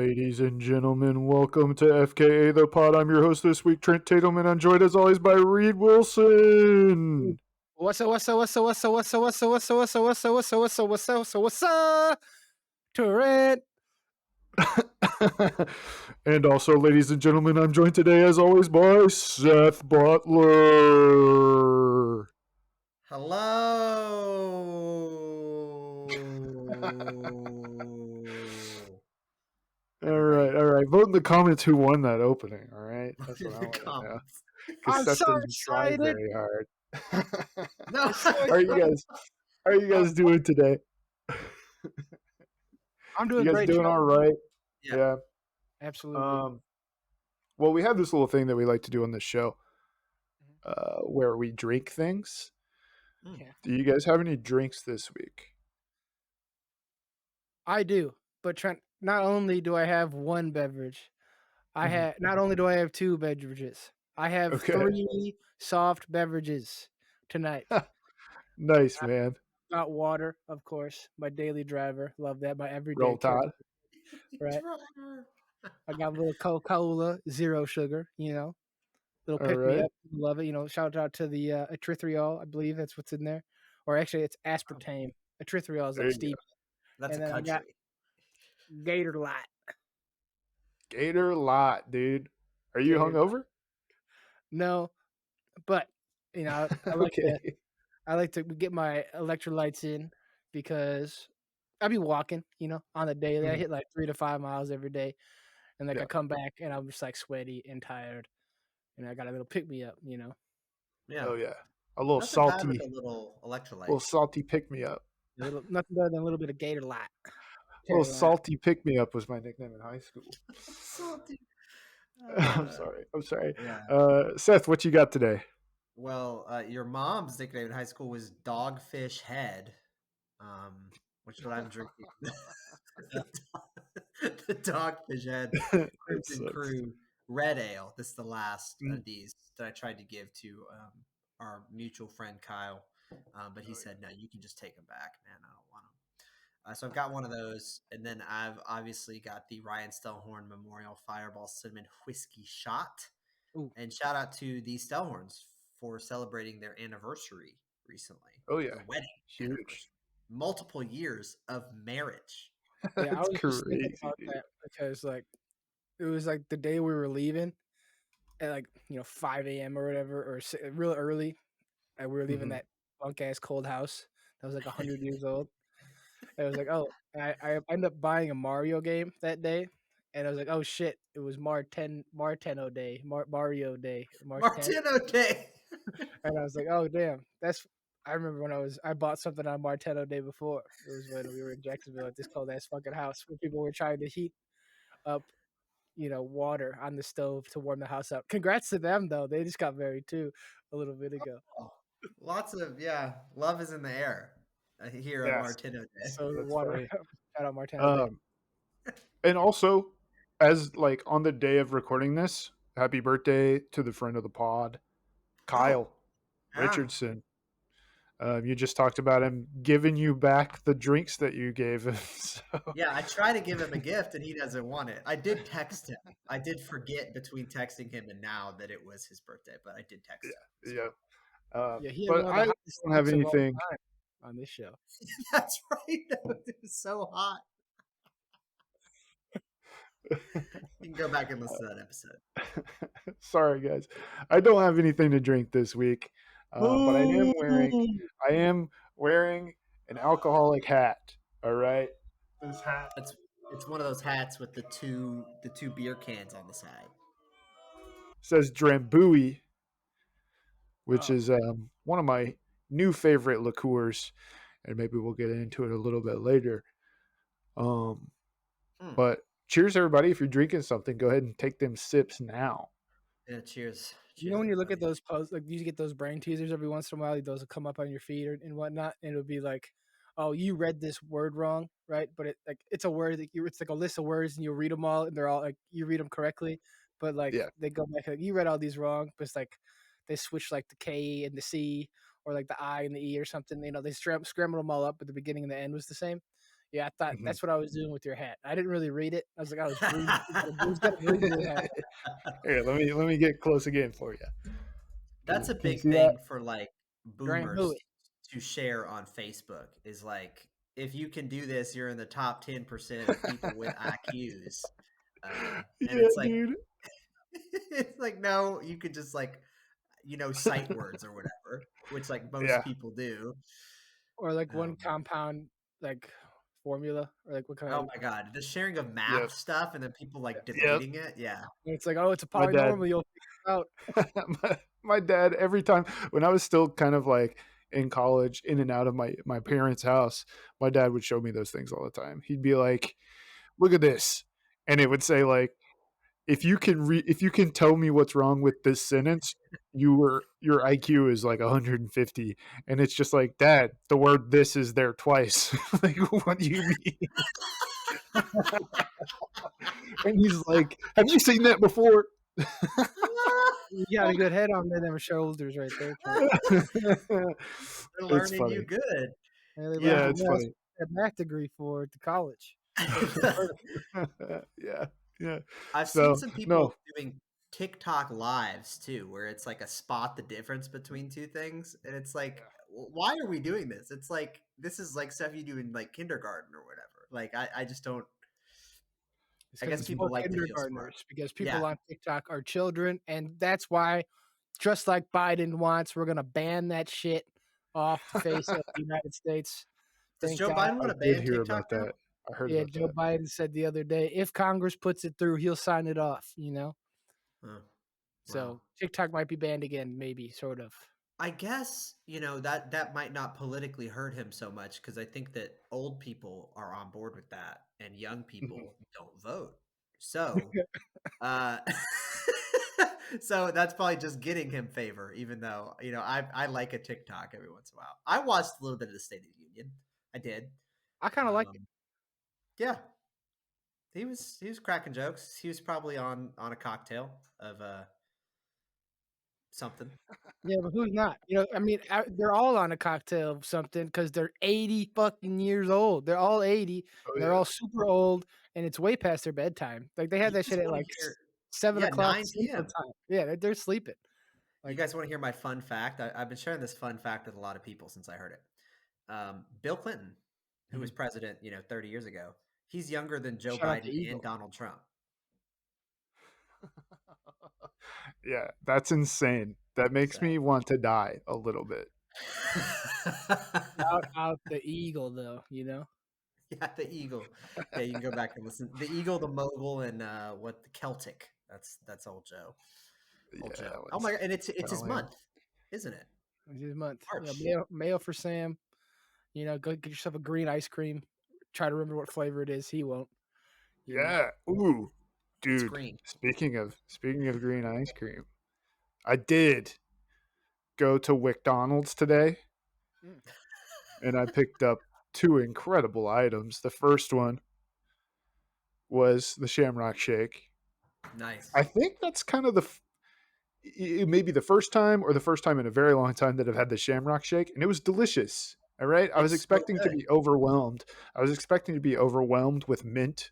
Ladies and gentlemen, welcome to FKA the Pod. I'm your host this week, Trent Tatelman. I'm joined as always by Reed Wilson. What's up? Turret. And also, ladies and gentlemen, I'm joined today as always by Seth Butler. Hello. All right. Vote in the comments who won that opening. All right, that's what I The want to know. comments. Because I'm Seth so didn't try excited. very hard. No. How are you guys doing today? I'm doing You guys great. doing all right? Yeah. Absolutely. Well, we have this little thing that we like to do on this show, where we drink things. Yeah. Do you guys have any drinks this week? I do, but Trent. Not only do I have one beverage, not only do I have two beverages. I have Okay. 3 soft beverages tonight. Nice, man. Got water, of course. My daily driver. Love that. My everyday Roll Tide. Right. I got a little Coca-Cola, 0 sugar. Little All pick me right. up. Love it. Shout out to the erythritol. I believe that's what's in there. Or actually, it's aspartame. Erythritol is There like you Steve. That's And a then I got country. Gator Light. Gator Lot, dude. Are you Gator hungover? No, but I Okay. like to get my electrolytes in because I be walking. On the daily. I Mhm. hit like 3 to 5 miles every day, and I Yeah. come back and I'm just like sweaty and tired, and I got a little pick me up. Yeah. Oh yeah. A little Nothing bad with a salty, little electrolyte. pick me up. Nothing better than a little bit of Gator Light. A little Carolina. salty pick me up was my nickname in high school. Salty. I'm sorry. Yeah. Seth, what you got today? Well, your mom's nickname in high school was Dogfish Head, which is what I'm drinking. The Dogfish Head That Crimson sucks. Crew Red Ale. This is the last Mm. of these that I tried to give to our mutual friend Kyle, but he said, "No, you can just take them back, man. I don't want them." So I've got one of those, and then I've obviously got the Ryan Stellhorn Memorial Fireball Cinnamon Whiskey Shot. Ooh. And shout out to the Stellhorns for celebrating their anniversary recently. Oh yeah. Their wedding Huge. anniversary. Multiple years of marriage. Yeah, I That's was just thinking crazy, about dude. that because it was like the day we were leaving at 5 a.m. or whatever, or real early, and we were leaving Mhm. that bunk ass cold house that was like 100 years old. And I was like, oh, and I ended up buying a Mario game that day, and I was like, oh shit, it was Marteno Day, Mario Day, March 10th, Martino Day. and I was like, oh damn, that's. I remember when I bought something on Marteno Day before. It was when we were in Jacksonville at this cold ass fucking house where people were trying to heat up, water on the stove to warm the house up. Congrats to them though. They just got married too a little bit ago. Lots of, love is in the air here on Yes, Martino Day. So the that's water funny. shout out Marteno Day. Um, and also, as on the day of recording this, happy birthday to the friend of the pod, Kyle Yeah. Richardson. You just talked about him giving you back the drinks that you gave him. So, Yeah, I try to give him a gift and he doesn't want it. I did text him. I did forget between texting him and now that it was his birthday, but I did text him. yeah. Yeah, he had But one of the I hottest don't have takes of all anything. time on this show. That's right. It was so hot. You can go back and listen to that episode. Sorry, guys. I don't have anything to drink this week, but I am wearing an alcoholic hat. All right, this hat It's one of those hats with the two beer cans on the side. says Drambuie, which Oh, is one of my new favorite liqueurs, and maybe we'll get into it a little bit later. Um, Hmm. but cheers, everybody! If you're drinking something, go ahead and take them sips now. Yeah, cheers. when you look at Everybody. those posts, you get those brain teasers every once in a while. Those will come up on your feed and whatnot, and it'll be like, "Oh, you read this word wrong, right?" But it's a word it's like a list of words, and you read them all, and they're all you read them correctly, but Yeah, they go back you read all these wrong, but it's they switch the K and the C or the I and the E or something. They scrambled them all up, but the beginning and the end was the same. Yeah, I thought Mhm. that's what I was doing with your hat. I didn't really read it. I was like, I was breathing. Who's got a breathing hat? Here, let me get close again for you. That's a Can you big see that? thing for like Grant Bowie. boomers to share on Facebook is like if you can do this, you're in the top 10% of people with IQs. And Yeah, it's like dude. it's like no, you could just like sight words or whatever, which like most Yeah. people do. Or like one Um, compound like formula, or like what kind oh of, my god, the sharing of Yep. math stuff and then people like Yep. debating it. Yeah. it's like, oh, it's a My dad. polynomial, you'll figure it out. my dad, every time when I was still kind of like in college, in and out of my parents' house, my dad would show me those things all the time. He'd be like, "Look at this," and it would say like, if you can tell me what's wrong with this sentence, your IQ is like 150." And it's just like, Dad, the word "this" is there twice. Like, what do you mean? And he's like, "Have you seen that before?" You got a good head on them shoulders right there, champ. They're It's learning you funny. good. And they learned Yeah, Yeah. you it's math, funny. that math degree for to college. That's so Yeah, yeah. I've seen So some people no, doing TikTok lives too, where it's like a spot the difference between two things, and it's like, yeah, why are we doing this? It's like this is like stuff you do in like kindergarten or whatever. Like I just don't. It's I because guess it's people for like to feel smart. kindergartners, because people Yeah, on TikTok are children, and that's why, just like Biden wants, we're gonna ban that shit off the face of the United States. does Thank Joe God. Biden I want to did ban hear TikTok about now? that. I heard Yeah, about Joe that. Biden said the other day, if Congress puts it through, he'll sign it off, you know? Oh, wow. So TikTok might be banned again, maybe, sort of. I guess that might not politically hurt him so much because I think that old people are on board with that and young Mhm. people don't vote. So, uh, so that's probably just getting him favor. Even though I like a TikTok every once in a while. I watched a little bit of the State of the Union. I did. I kind of like it. Um, yeah, he was cracking jokes. He was probably on a cocktail of something. Yeah, but who's not? I mean, they're all on a cocktail of something because they're 80 fucking years old. They're all 80, Oh and they're yeah. all super old, and it's way past their bedtime. Like, they had You that guys shit at, want to like, hear? 7 Yeah, o'clock 9 Central p.m. Time. Yeah, they're sleeping. You Like, guys want to hear my fun fact? I've been sharing this fun fact with a lot of people since I heard it. Bill Clinton, who was mhm. president, 30 years ago, he's younger than Joe Shout out to Biden and Eagle. Donald Trump. Yeah, that's insane. That makes So, me want to die a little bit. Shout out the Eagle, though, yeah, the Eagle. Yeah, you can go back and listen. The Eagle, the Mogul, and what the Celtic. That's old Joe. Old Yeah, Joe. Oh let's my god! And it's his tell him. month, isn't it? This month. Yeah, March. mayo for Sam. Go get yourself a green ice cream. Try to remember what flavor it is. He won't, you know? Yeah. Ooh, It's dude. green. Speaking of green ice cream, I did go to McDonald's today, Mm. and I picked up two incredible items. The first one was the Shamrock Shake. Nice. I think that's kind of it may be the first time or the first time in a very long time that I've had the Shamrock Shake, and it was delicious. All right, I was It's so expecting to good. be overwhelmed. I was expecting to be overwhelmed with mint,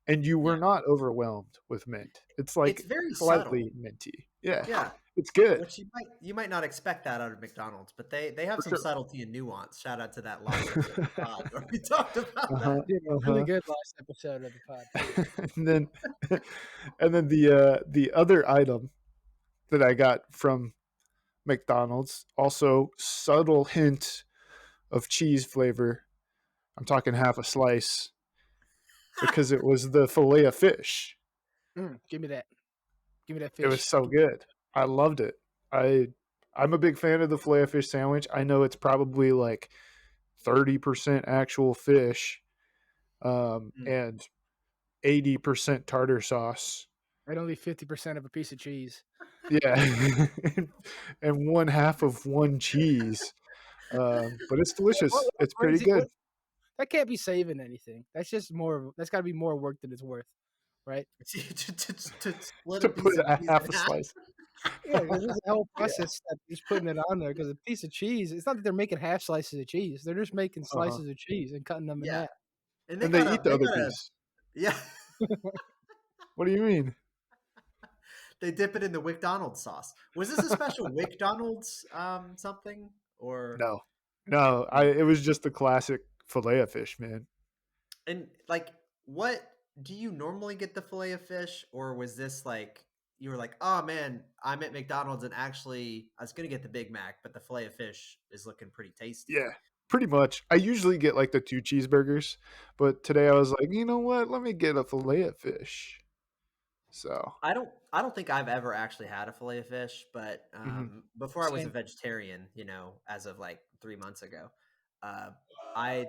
and you were Yeah. not overwhelmed with mint. It's It's like very subtle. slightly minty. Yeah, Yeah. it's good Which you might not expect that out of McDonald's, but they have for some sure. subtlety and nuance. Shout out to that last episode of the pod where we talked about Uh that. huh. Did a Uh really huh. good last episode of the pod, too. And then, and then the other item that I got from McDonald's, also subtle hint of cheese flavor. I'm talking half a slice because it was the fillet of fish. Give me that. Give me that It was fish. so good. I loved it. I I'm a big fan of the fillet of fish sandwich. I know it's probably like 30% actual fish, Mm. and 80% tartar sauce. And only 50% of a piece of cheese. Yeah, and one half of one cheese. But it's delicious. What It's pretty crazy? good. What? That can't be saving anything. That's just more. That's got to be more work than it's worth, right? to split a To put piece of a cheese half a in half. slice. Yeah, because there's a whole Yeah. process step just putting it on there. Because a piece of cheese, it's not that they're making half slices of cheese. They're just making Uh huh. slices of cheese and cutting them in Yeah. half. And and they eat the they other got a piece. yeah. What do you mean? They dip it in the McDonald's sauce. Was this a special McDonald's something or No, no. It was just the classic fillet of fish, man. and like what do you normally get the fillet of fish or was this like you were like, "Oh man, I'm at McDonald's and actually I was going to get the Big Mac, but the fillet of fish is looking pretty tasty." Yeah, pretty much. I usually get like the 2 cheeseburgers, but today I was like, you know what? Let me get a fillet of fish. So, I don't think I've ever actually had a fillet of fish, but mhm. before I was a Same. vegetarian, you know, as of like 3 months ago, uh, I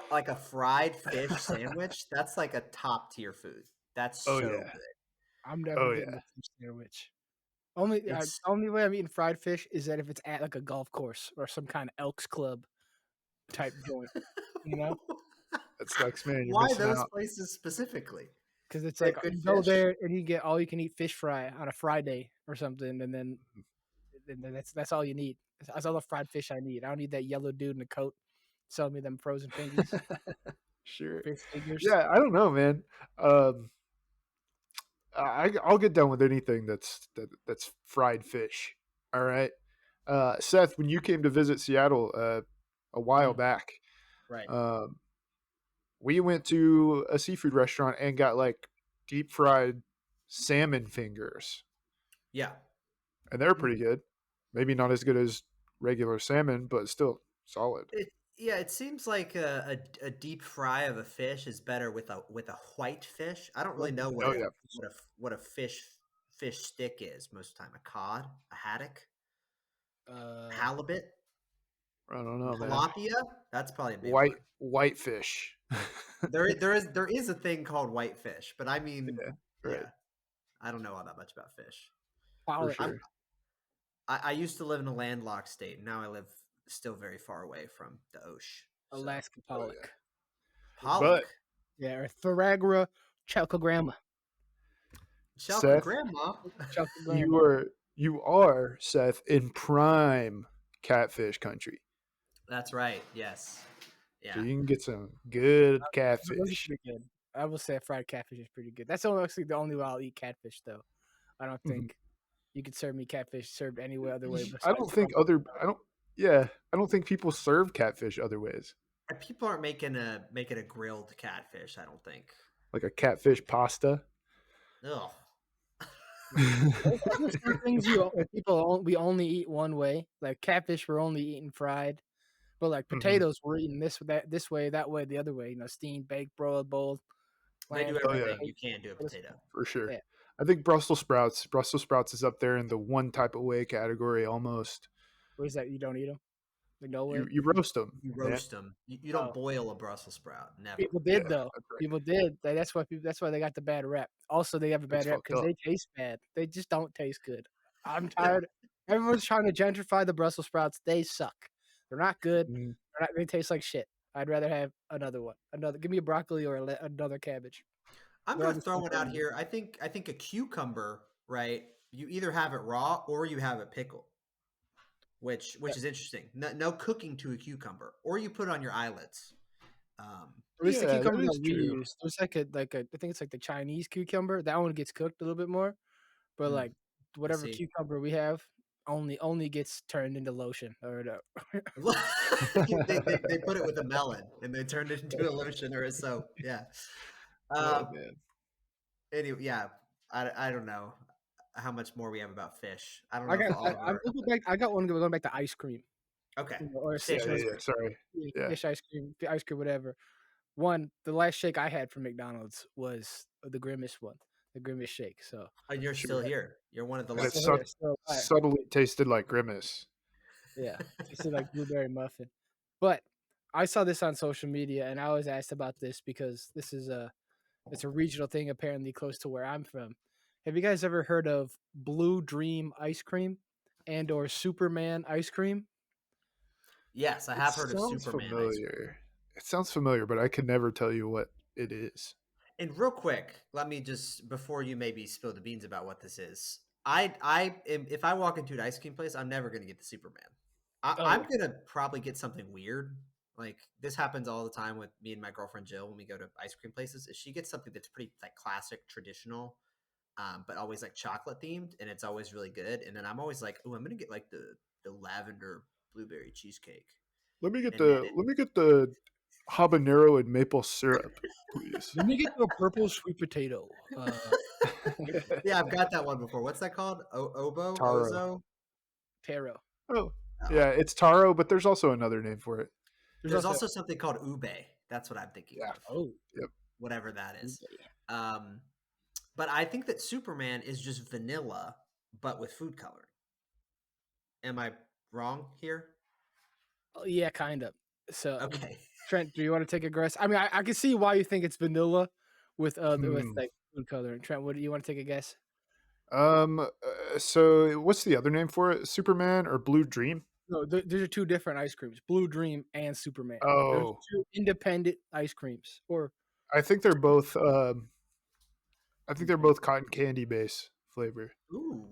like a fried fish sandwich. That's like a top tier food. That's Oh so yeah, good. I'm never oh getting yeah. the fish sandwich. Only way I'm eating fried fish is that if it's at like a golf course or some kind of Elks Club type joint, you know? That sucks, man. You're Why missing those out. places specifically? Because it's They like have good you go fish. there and you get all you can eat fish fry on a Friday or something, and Mhm. then that's all you need. That's all the fried fish I need. I don't need that yellow dude in a coat selling me them frozen fingies, Sure. fish fingers. Yeah, I don't know, man. Um, I'll get down with anything that's fried fish. All right, Seth. When you came to visit Seattle a while Mhm. back, Right. um, we went to a seafood restaurant and got like deep fried salmon fingers, Yeah. and they're Mm. pretty good. Maybe not as good as regular salmon, but still solid. Yeah, it seems like a deep fry of a fish is better with a white fish. I don't really Like know Oh yeah, what a fish stick is most of the time. A cod, a haddock, uh, halibut, I don't know, man. tilapia. That's probably a big one. White fish. There is a thing called whitefish, but I mean, Yeah, right, yeah, I don't know all that much about fish. for pollock, I'm sure. I used to live in a landlocked state. Now I live still very far away from the ocean. So Alaska Oh yeah, pollock. but pollock, Yeah, or Tharagra chalcogramma. Chalka Seth, grandma. you Chalcogramma. are Seth in prime catfish country, That's right. Yes. so Yeah. you can get some good Those are catfish. pretty good. I will say fried catfish is pretty good. That's actually the only way I'll eat catfish, though. I don't Mhm. think you could serve me catfish served any way other way I besides don't from. think other. I don't. Yeah, I don't think people serve catfish other ways, And people aren't making a grilled catfish, I don't think. like a catfish pasta. Ugh. There's some things we only eat one way. Like catfish, we're only eating fried. But like Mhm. potatoes, we're eating this way, that way, the other way. Steamed, baked, broiled, boiled, They do blanched, Oh yeah, everything you can do a potatoes. potato. for sure. Yeah. I think Brussels sprouts is up there in the one type of way category almost. What is that? You don't eat them? Like no way. You roast them, You man. roast them. You don't Oh, boil a Brussels sprout. Never. people Yeah, did though. that's right. People did. That's why they got the bad rep. Also, they have a It's bad rep fucked because up. they taste bad. They just don't taste good. I'm Yeah. tired. Everyone's trying to gentrify the Brussels sprouts. They suck. They're not good. Mhm. They taste like shit. I'd rather have another one. Another. Give me a broccoli or another cabbage. I'm They're all gonna the throw same one out thing. here. I think a cucumber, right? You either have it raw or you have it pickled, which is interesting. No cooking to a cucumber, or you put it on your eyelets. At least the Yeah, that cucumber is that we true. use, there's like a I think it's like the Chinese cucumber. That one gets cooked a little bit more, but Mm, like I whatever see. cucumber we have only gets turned into lotion or They put it with a melon and they turned it into a lotion or a soap. Yeah. Oh Um, man. anyway, yeah. I don't know how much more we have about fish. I don't I know if got all of our we'll go back. I got one going back to ice cream, okay or Yeah, fish yeah, ice yeah. cream. Sorry. Yeah. fish ice cream, whatever. The last shake I had from McDonald's was the Grimace one, the Grimace shake. So And you're still Sure. here. You're one of the And it still lucky here, few. still alive. subtly tasted like grimace. Yeah, tasted like blueberry muffin. But I saw this on social media, and I was asked about this because it's a regional thing apparently close to where I'm from. Have you guys ever heard of Blue Dream ice cream and or Superman ice cream? Yes, I It have heard of sounds Superman ice cream. familiar. It sounds familiar, but I could never tell you what it is. And real quick, let me just before you maybe spill the beans about what this is. If I walk into an ice cream place, I'm never going to get the Superman. Oh I'm yeah, going to probably get something weird, Like this happens all the time with me and my girlfriend Jill when we go to ice cream places. Is she gets something that's pretty like classic, traditional, but always like chocolate themed, and it's always really good. And then I'm always like, oh, I'm gonna get like the lavender blueberry cheesecake, and then Let me get the habanero and maple syrup, please. Let me get you a purple sweet potato. yeah, I've got that one before. What's that called? Obo, Taro. Ozo. Taro. Oh, Oh, yeah, it's taro, but there's also another name for it. There's there's also also something called ube. That's what I'm thinking Yeah. of. oh, Yep. Whatever that is. okay. Um, but I think that Superman is just vanilla, but with food coloring. Am I wrong here? Oh, yeah, kind of. So, Okay. Trent, do you want to take a guess? I mean, I can see why you think it's vanilla with Hmm. like food coloring. Trent, what do you want to take a guess? So what's the other name for it? Superman or Blue Dream? No, these are two different ice creams: Blue Dream and Superman. There's Oh, two independent ice creams, or I think they're both. I think they're independent. both cotton candy base flavor. Ooh.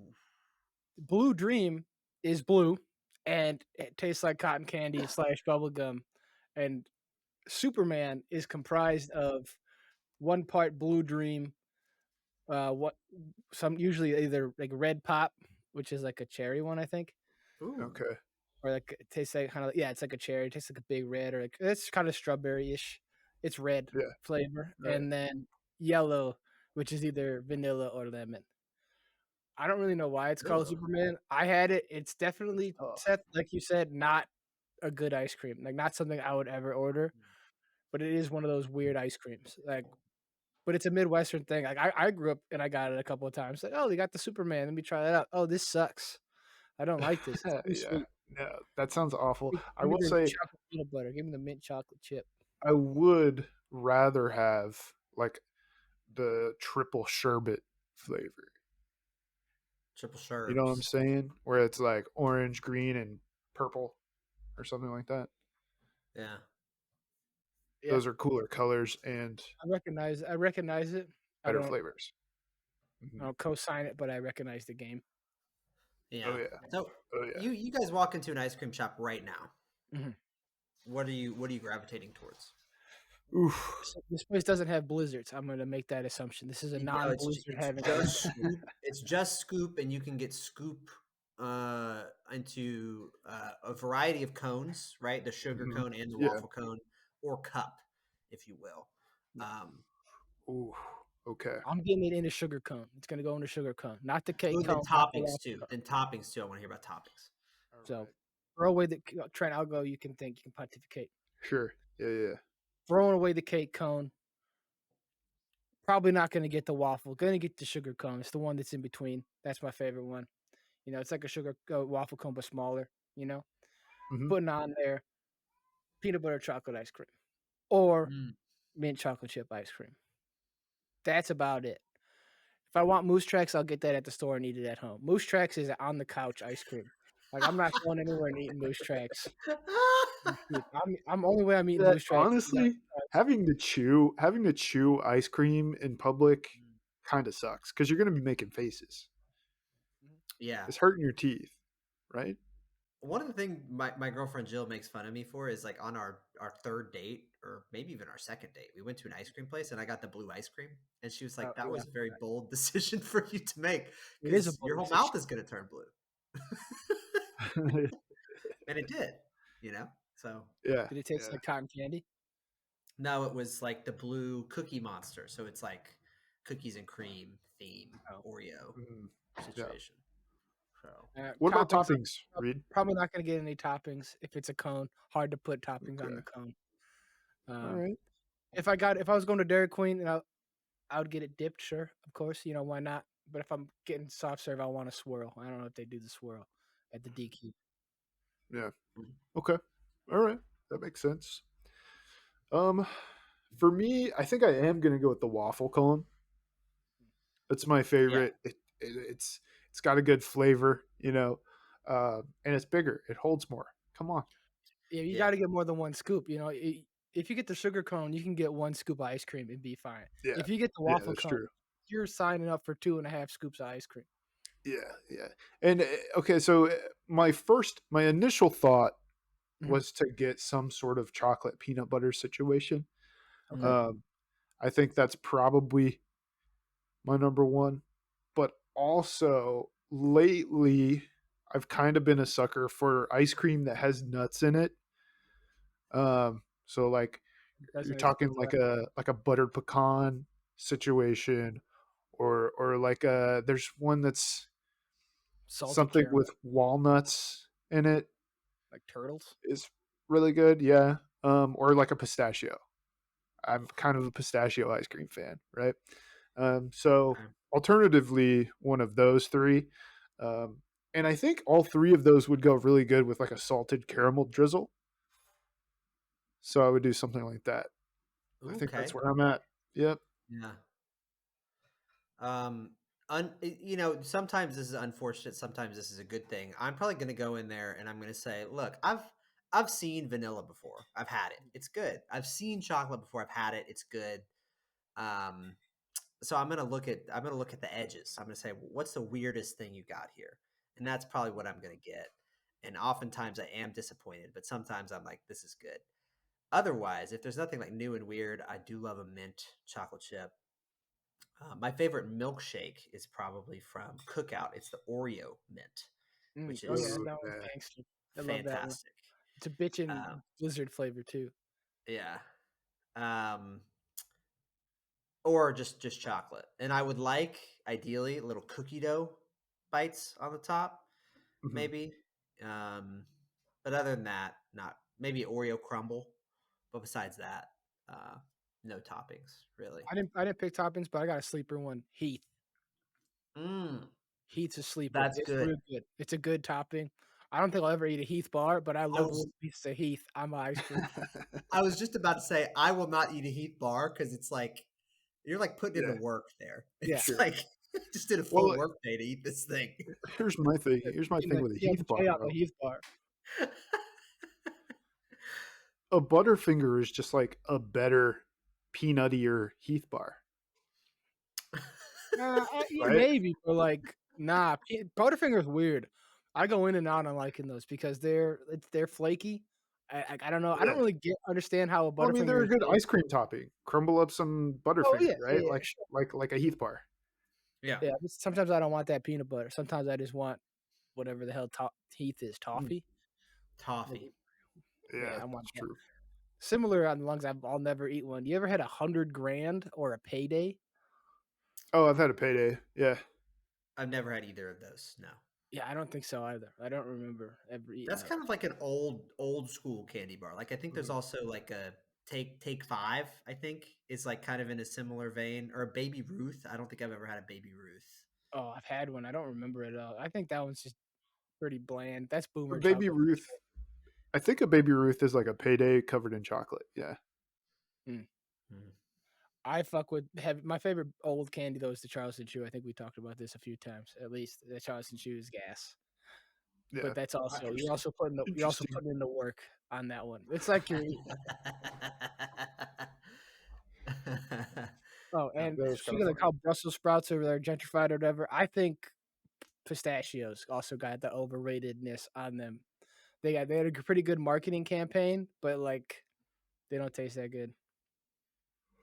Blue Dream is blue, and it tastes like cotton candy slash bubble gum, and Superman is comprised of one part Blue Dream, what some usually either like red pop, which is like a cherry one, I think, Ooh. Okay. or like it tastes like kind of yeah, it's like a cherry. It tastes like a big red, or like it's kind of strawberry ish. It's red Yeah. flavor, Right. and then yellow, which is either vanilla or lemon. I don't really know why it's called Vanilla. Superman. I had it. It's That's definitely tough. Seth, like you said, not a good ice cream. Like not something I would ever order, but it is one of those weird ice creams. Like, but it's a Midwestern thing. Like I grew up and I got it a couple of times. Like, oh, they got the Superman. Let me try that out. Oh, this sucks. I don't like this. It's too Yeah. sweet. No, that sounds awful. I Give me will the say chocolate peanut butter. Give me the mint chocolate chip. I would rather have like the triple sherbet flavor. Triple You know what I'm sherbs. saying? Where it's like orange, green, and purple or something like that. Yeah. Yeah, Those are cooler colors and I recognize it. I better don't. flavors. I Mhm. don't co-sign it, but I recognize the game. Oh Yeah. yeah. So Oh yeah. you guys walk into an ice cream shop right now. Mhm. What are you gravitating towards? Oof. This place doesn't have blizzards. I'm going to make that assumption. This is a No, non-blizzard it's having ice just cream. scoop. It's just scoop, and you can get scoop into a variety of cones, right? The sugar Mhm. cone and the Yeah. waffle cone, or cup, if you will. Um, Ooh. Okay. I'm getting it in a sugar cone. It's going to go in a sugar cone, not the cake oh, then cone, not the toppings waffle too. cone. Then toppings too. I want to hear about toppings. All So right. throw away the Trent. I'll go. You can think. You can pontificate. Sure. Yeah. Yeah. Throwing away the cake cone. Probably not going to get the waffle. Going to get the sugar cone. It's the one that's in between. That's my favorite one. You know, it's like a sugar waffle cone but smaller. You know, Hmm. putting on there peanut butter chocolate ice cream or Mm. mint chocolate chip ice cream. That's about it. If I want Moose Tracks, I'll get that at the store and eat it at home. Moose Tracks is on the couch ice cream. Like I'm not going anywhere and eating Moose Tracks. I'm only way I'm eating That Moose Tracks is on honestly, the couch. having to chew ice cream in public kind of sucks because you're going to be making faces. Yeah. It's hurting your teeth, right? One of the things my girlfriend Jill makes fun of me for is like on our third date or maybe even our second date, we went to an ice cream place and I got the blue ice cream. And she was Oh like, that yeah, was a very bold decision for you to make it is a because bold your whole decision. mouth is going to turn blue. And it did, you know? So, Yeah. Did it taste Yeah. like cotton candy? no, it was like the blue cookie monster. So it's like cookies and cream theme, Oh, Oreo Mhm. Yeah. situation. So, What about toppings. toppings, I'm Reed? probably not going to get any toppings if it's a cone. Hard to put toppings on Okay. the cone. All Um, right. if I was going to Dairy Queen and I would get it dipped, sure, of course. You know why not? But if I'm getting soft serve, I want a swirl. I don't know if they do the swirl at the DQ. Yeah. mm, Okay. All right. That makes sense. Um, for me, I think I am gonna go with the waffle cone. It's my yeah, favorite. It's got a good flavor, and it's bigger. It holds more. Come on. Yeah, you got yeah. to get more than one scoop. You know, if you get the sugar cone, you can get one scoop of ice cream and be fine. Yeah. If you get the Yeah, waffle that's cone, true. you're signing up for 2.5 scoops of ice cream. Yeah, yeah. And okay, so my initial thought Mhm. was to get some sort of chocolate peanut butter situation. Okay. Mm. Um, I think that's probably my number one. But also lately, I've kind of been a sucker for ice cream that has nuts in it. So like That's you're always a talking good time. like a buttered pecan situation, or like a there's one that's Salted something caramel, with walnuts in it like turtles. is really good. Yeah. Or like a pistachio. I'm kind of a pistachio ice cream fan, right? So Okay. alternatively, one of those three. Um, and I think all three of those would go really good with like a salted caramel drizzle. So I would do something like that. I think that's Okay. where I'm at. Yep. Yeah. Um, sometimes this is unfortunate. Sometimes this is a good thing. I'm probably going to go in there and I'm going to say, look, I've seen vanilla before. I've had it. It's good. I've seen chocolate before. I've had it. It's good. Um, so I'm going to look at the edges. I'm going to say, what's the weirdest thing you got here? And that's probably what I'm going to get. And oftentimes I am disappointed, but sometimes I'm like, this is good. Otherwise, if there's nothing like new and weird, I do love a mint chocolate chip. My favorite milkshake is probably from Cookout. It's the Oreo mint, which Oh yeah, is Ooh, that one's yeah. gangster. I love that one. fantastic. It's a bitchin' Um, blizzard flavor too. yeah. Um, or just chocolate. And I would like ideally little cookie dough bites on the top, Mhm. maybe. Um, but other than that, not maybe Oreo crumble. But besides that, uh, no toppings really. I didn't pick toppings, but I got a sleeper one. Heath. Mm, Heath's a sleeper. that's It's good. real good. It's a good topping. I don't think I'll ever eat a Heath bar, but I I love a was little piece of Heath on my ice cream. I was just about to say I will not eat a Heath bar because it's like you're like putting in the Yeah, work there. Yeah. It's sure. like just did a full Well, work day to eat this thing. here's my thing. Here's my thing with a You got Heath the bar, J on the bro. Heath bar. A Butterfinger is just like a better peanuttier Heath bar, Yeah, right? maybe, but like, nah. Butterfinger's weird. I go in and out on liking those because they're flaky. I don't know. I don't Yeah. really understand how a Well, I mean, Butterfinger they're a is good made. ice cream topping. Crumble up some Oh Butterfinger, yeah, yeah, right? yeah, sure. Like a Heath bar. Yeah. Yeah, but sometimes I don't want that peanut butter. Sometimes I just want whatever the hell Heath is, Mm. toffee. Toffee. Yeah, Yeah, I want that's that. true. Similar on lungs, I'll never eat one. You ever had 100 grand or a payday? Oh, I've had a payday. Yeah. I've never had either of those. No. Yeah, I don't think so either. I don't remember ever eating That's those. kind of like an old school candy bar. Like I think there's Mhm. also like a Take Five, I think, is like kind of in a similar vein. Or a Baby Ruth. I don't think I've ever had a Baby Ruth. Oh, I've had one. I don't remember it all. I think that one's just pretty bland. That's A boomer Baby chocolate for Ruth. I think a Baby Ruth is like a payday covered in chocolate. Yeah. sure. Mm. Mm. I fuck with my favorite old candy though is the Charleston Chew. I think we talked about this a few times. At least the Charleston Chew is gas. Yeah. But that's also Interesting. you're also Interesting. putting in the work on that one. It's like you're eating. Oh, and That was kind of speaking of funny. how Brussels sprouts over there gentrified or whatever, I think pistachios also got the overratedness on them. They had a pretty good marketing campaign, but like they don't taste that good.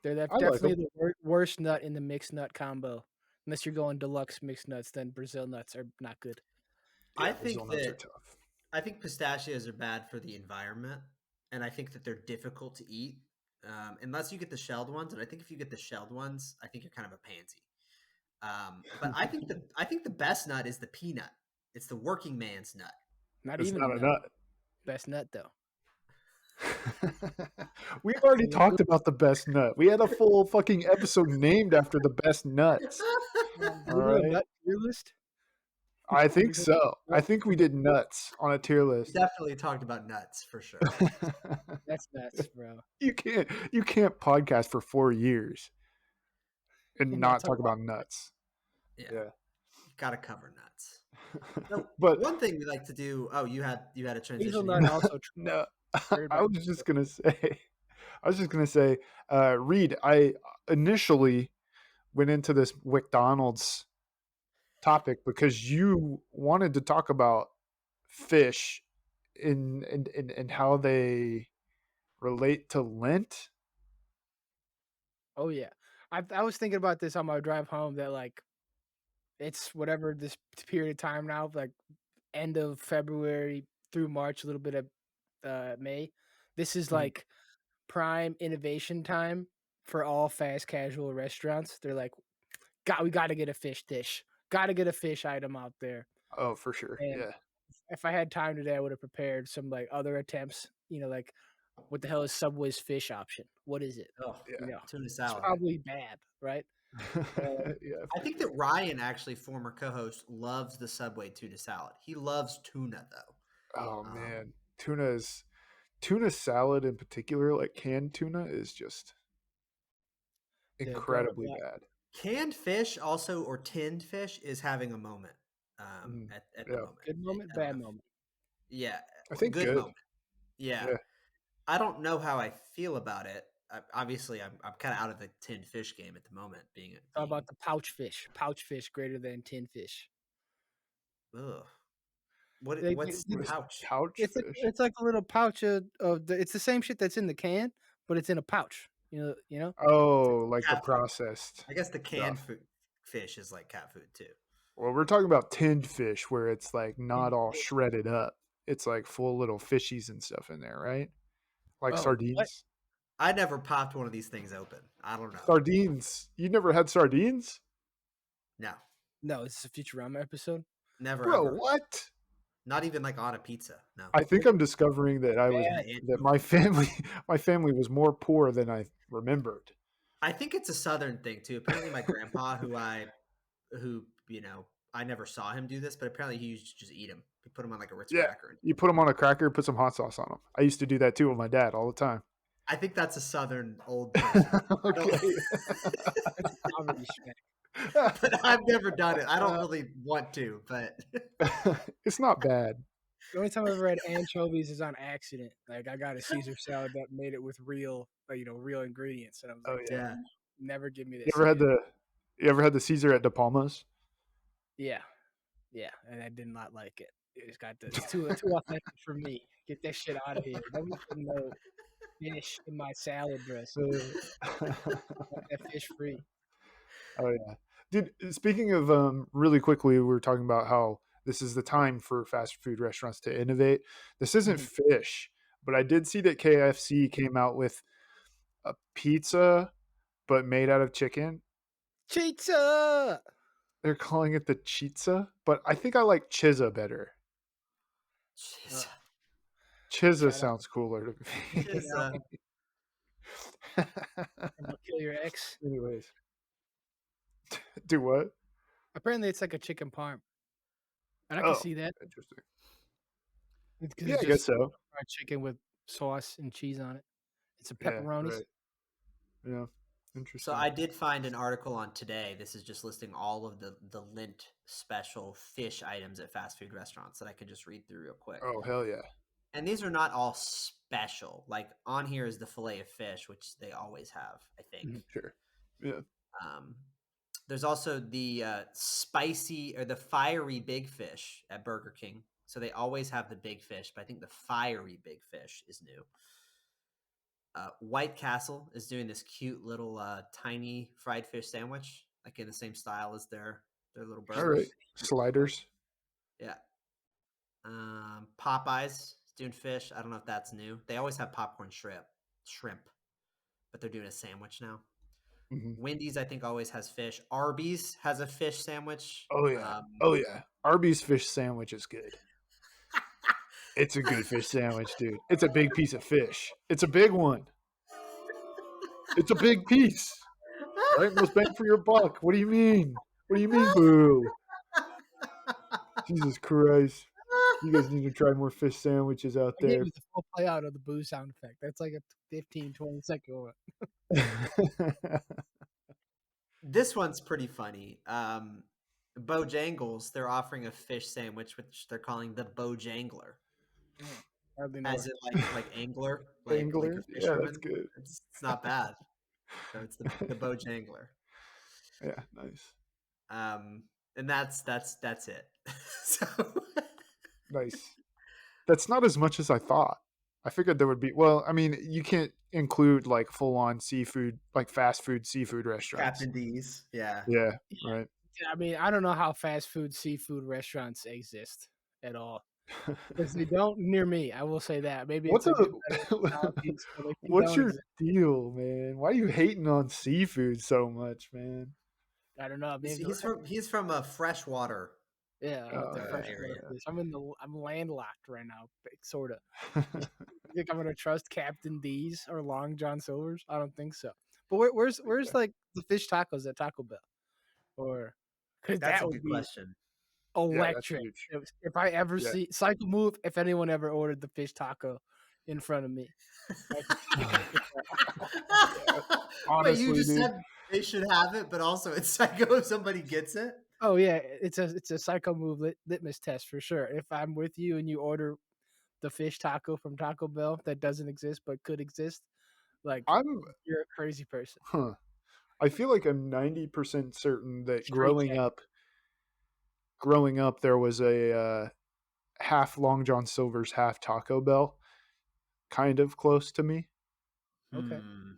They're I like definitely them. the worst nut in the mixed nut combo. Unless you're going deluxe mixed nuts, then Brazil nuts are not good. I Yeah, Brazil think nuts are that tough. I think pistachios are bad for the environment, and I think that they're difficult to eat unless you get the shelled ones. And I think if you get the shelled ones, I think you're kind of a pansy. But I think the best nut is the peanut. It's the working man's nut. Not It's even a not a nut. nut. Best nut though. We've already So, talked about the best nut. We had a full fucking episode named after the best nuts. did All we do a right. nut tier list? I Did think we go so. I nuts think or we did nuts on a tier We list. definitely talked about nuts for sure. That's nuts, bro. You can't podcast for 4 years and And not not talk talk about about nuts. Yeah, Yeah. you got to cover nuts. So But one thing we like to do. Oh, you had a transition hazelnut here. no, also no. I everybody. was just gonna say I was just gonna say, Reed, I initially went into this McDonald's topic because you wanted to talk about fish in how they relate to Lent. Oh yeah, I was thinking about this on my drive home that like it's whatever this period of time now, like end of February through March, a little bit of May. This is Mhm. like prime innovation time for all fast casual restaurants. They're like, God, we got to get a fish dish, got to get a fish item out there. Oh, for sure. And Yeah. if I had time today, I would have prepared some like other attempts. Like what the hell is Subway's fish option? What is it? Oh, You know, tuna it's salad. probably bad, right? Yeah, I for think that sure. Ryan, actually, former co-host, loves the Subway tuna salad. He loves tuna though. Oh Um, man, tuna salad in particular, like canned tuna, is just Yeah, growing up, incredibly bad. Canned fish also, or tinned fish, is having a moment Mhm. at the Yeah, moment. good moment, I don't know. bad moment. Yeah, I think good good. moment. Yeah, Yeah. I don't know how I feel about it. Obviously, I'm kind of out of the tinned fish game at the moment. How Being about the pouch fish greater than tin fish? ugh. They, What's What is pouch? pouch fish? it's like a little pouch of it's the same shit that's in the can, but it's in a pouch. Oh, like the Cat food. processed I guess the canned stuff. food fish is like cat food too. Well, we're talking about tinned fish where it's like Tin not all fish. shredded up. It's like full little fishies and stuff in there, right? Like Oh, what? sardines. I never popped one of these things open. I don't know. Sardines. You never had sardines? No, No, is this a Futurama episode? never Bro, ever. what? Not even like on a pizza. No. I think It's I'm discovering that And bad. the my anchovy. family my family was more poor than I remembered. I think it's a southern thing too. Apparently, my grandpa, who I never saw him do this, but apparently he used to just eat them. He put them on like a Ritz Yeah. cracker and You put them on a cracker, put some hot sauce on them. I used to do that too with my dad all the time. I think that's a southern old person thing. I don't, Okay. That's a poverty shack. but I've never done it. I don't Uh, really want to, but It's not bad. the only time I've ever had anchovies is on accident. Like I got a Caesar salad that made it with real, real ingredients, and I was Oh like, yeah. yeah. never give me You this ever had again. the you ever had the Caesar at De Palma's? Yeah, yeah, and I did not like it. It's too authentic for me. Get that shit out of here. Don't be putting no fish in my salad dressing. Want that fish free. Oh yeah, dude. Speaking of really quickly, we were talking about how this is the time for fast food restaurants to innovate. This isn't Mhm. fish, but I did see that KFC came out with a pizza, but made out of chicken. Pizza. They're calling it the chizza, but I think I like chizza better. Jeez. Chizza Shout out sounds cooler to chicken Just, Alpha me. and I'll kill your ex. Anyways, do what? Apparently, it's like a chicken parm, and I can Oh, see that interesting. because Yeah, it's I guess just so. fried chicken with sauce and cheese on it. It's a Yeah, pepperonis. right. Yeah, so interesting. I did find an article on today. This is just listing all of the Lent special fish items at fast food restaurants that I could just read through real quick. Oh, hell yeah. And these are not all special. Like on here is the fillet of fish, which they always have, I think. Mhm. Sure. Yeah. Um, there's also the spicy or the fiery big fish at Burger King. So they always have the big fish, but I think the fiery big fish is new. White Castle is doing this cute little tiny fried fish sandwich, like in the same style as their little All right. burgers. Sliders. Yeah. Popeyes is doing fish. I don't know if that's new. They always have popcorn shrimp, but they're doing a sandwich now. Hmm. Wendy's, I think, always has fish. Arby's has a fish sandwich. Oh, yeah. Oh, yeah. Arby's fish sandwich is good. It's a good fish sandwich, dude. It's a big piece of fish. It's a big one. It's a big piece. Right? Most bang for your buck. What do you mean? What do you mean, boo? Jesus Christ. You guys need to try more fish sandwiches out I gave there. you the full play out of the boo sound effect. That's like a 15, 20-second one. This one's pretty funny. Bojangles, they're offering a fish sandwich, which they're calling the Bojangler, Hardly know as her. in like angler, like a Angler? Yeah, that's fisherman. good. It's not bad. So it's the Bojangler. Yeah, nice. And that's it. So Nice. That's not as much as I thought. I figured there would be. Well, I mean, you can't include like full on seafood, like fast food seafood restaurants. Captain D's. Yeah. Yeah, right. Yeah, I mean, I don't know how fast food seafood restaurants exist at all because they don't near me. I will say that. Maybe What's it's a bit better a nowadays, but like they what's don't your exist. deal, man? Why are you hating on seafood so much, man? I don't know. He's Maybe he's from a freshwater yeah, I'm at the Oh, freshwater area. place. I'm landlocked right now, sorta. You think I'm gonna trust Captain D's or Long John Silver's? I don't think so. But where's yeah. like the fish tacos at Taco Bell? Or because That's a that would good be question. Yeah, that's electric. huge. If I ever Yeah. see Cycle Move, if anyone ever ordered the fish taco in front of me, I think I'd get that. Yeah, Wait, you honestly, just dude. said they should have it, but also it's psycho if somebody gets it. Oh yeah, it's a Psycho Move litmus test for sure. If I'm with you and you order the fish taco from Taco Bell that doesn't exist but could exist, like I'm you're a crazy person. huh. I feel like I'm 90% certain that Straight jacket. growing up there was a half Long John Silver's, half Taco Bell, kind of close to me. Okay. Hmm.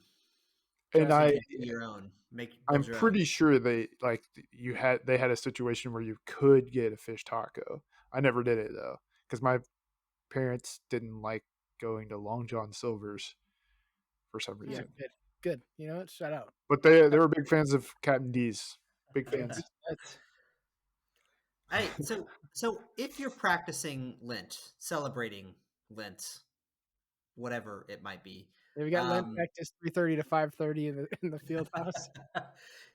And So you I can do your own, build I'm your own. pretty sure they had a situation where you could get a fish taco. I never did it though, because my parents didn't like going to Long John Silver's for some Yeah, reason. good. Good. You know what? Shout out. But they That's were big fans of Captain D's. Big fans. that's Hey, so if you're practicing Lent, celebrating Lent, whatever it might be, yeah, we got Lent um, practice 3:30 to 5:30 in the field house.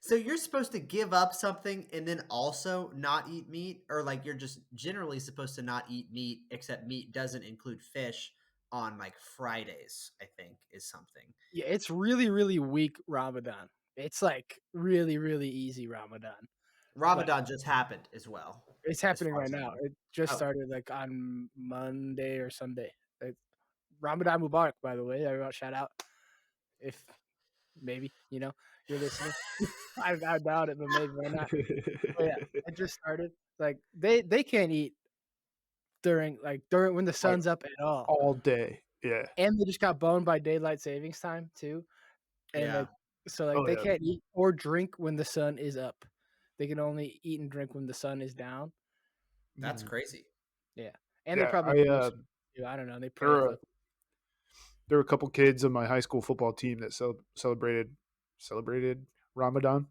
so you're supposed to give up something and then also not eat meat, or like you're just generally supposed to not eat meat, except meat doesn't include fish on like Fridays, I think is something. Yeah, it's really, really weak Ramadan. It's like really, really easy Ramadan. Like Ramadan just happened as well, it's as happening far right as I now. know. It just Oh, started like on Monday or Sunday. Like, Ramadan Mubarak, by the way. Everyone shout out if maybe, you're listening. I doubt it, but maybe why not? Oh yeah, it just started. Like they can't eat during when the Like sun's up at all. all day. Yeah. And they just got boned by daylight savings time too. And yeah, like so like Oh they yeah. can't eat or drink when the sun is up. They can only eat and drink when the sun is down. that's Mhm. crazy. Yeah. And they're Yeah. probably Muslim too. I don't know. They There pray were fuck. there were a couple kids on my high school football team that celebrated Ramadan,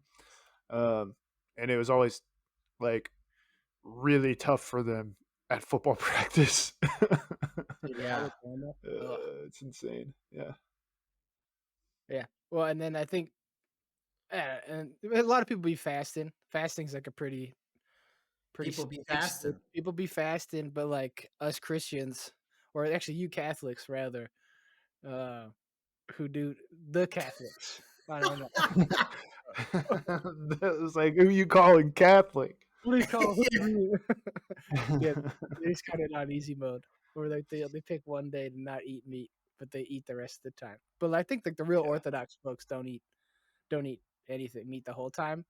um, and it was always like really tough for them at football practice. Dude, yeah, I Yeah. would blame them. Ugh. It's insane. Yeah. Yeah. Well, and then I think and a lot of people be fasting. Fasting's like a pretty People be big stick. fasting. People be fasting, but like us Christians, or actually you Catholics rather, uh, who do the Catholics. I don't know. That was like, who you calling Catholic? What do you call who do you Yeah, they just got it on easy mode, or like they pick one day to not eat meat, but they eat the rest of the time. But I think like the real Yeah. Orthodox folks don't eat anything meat the whole time.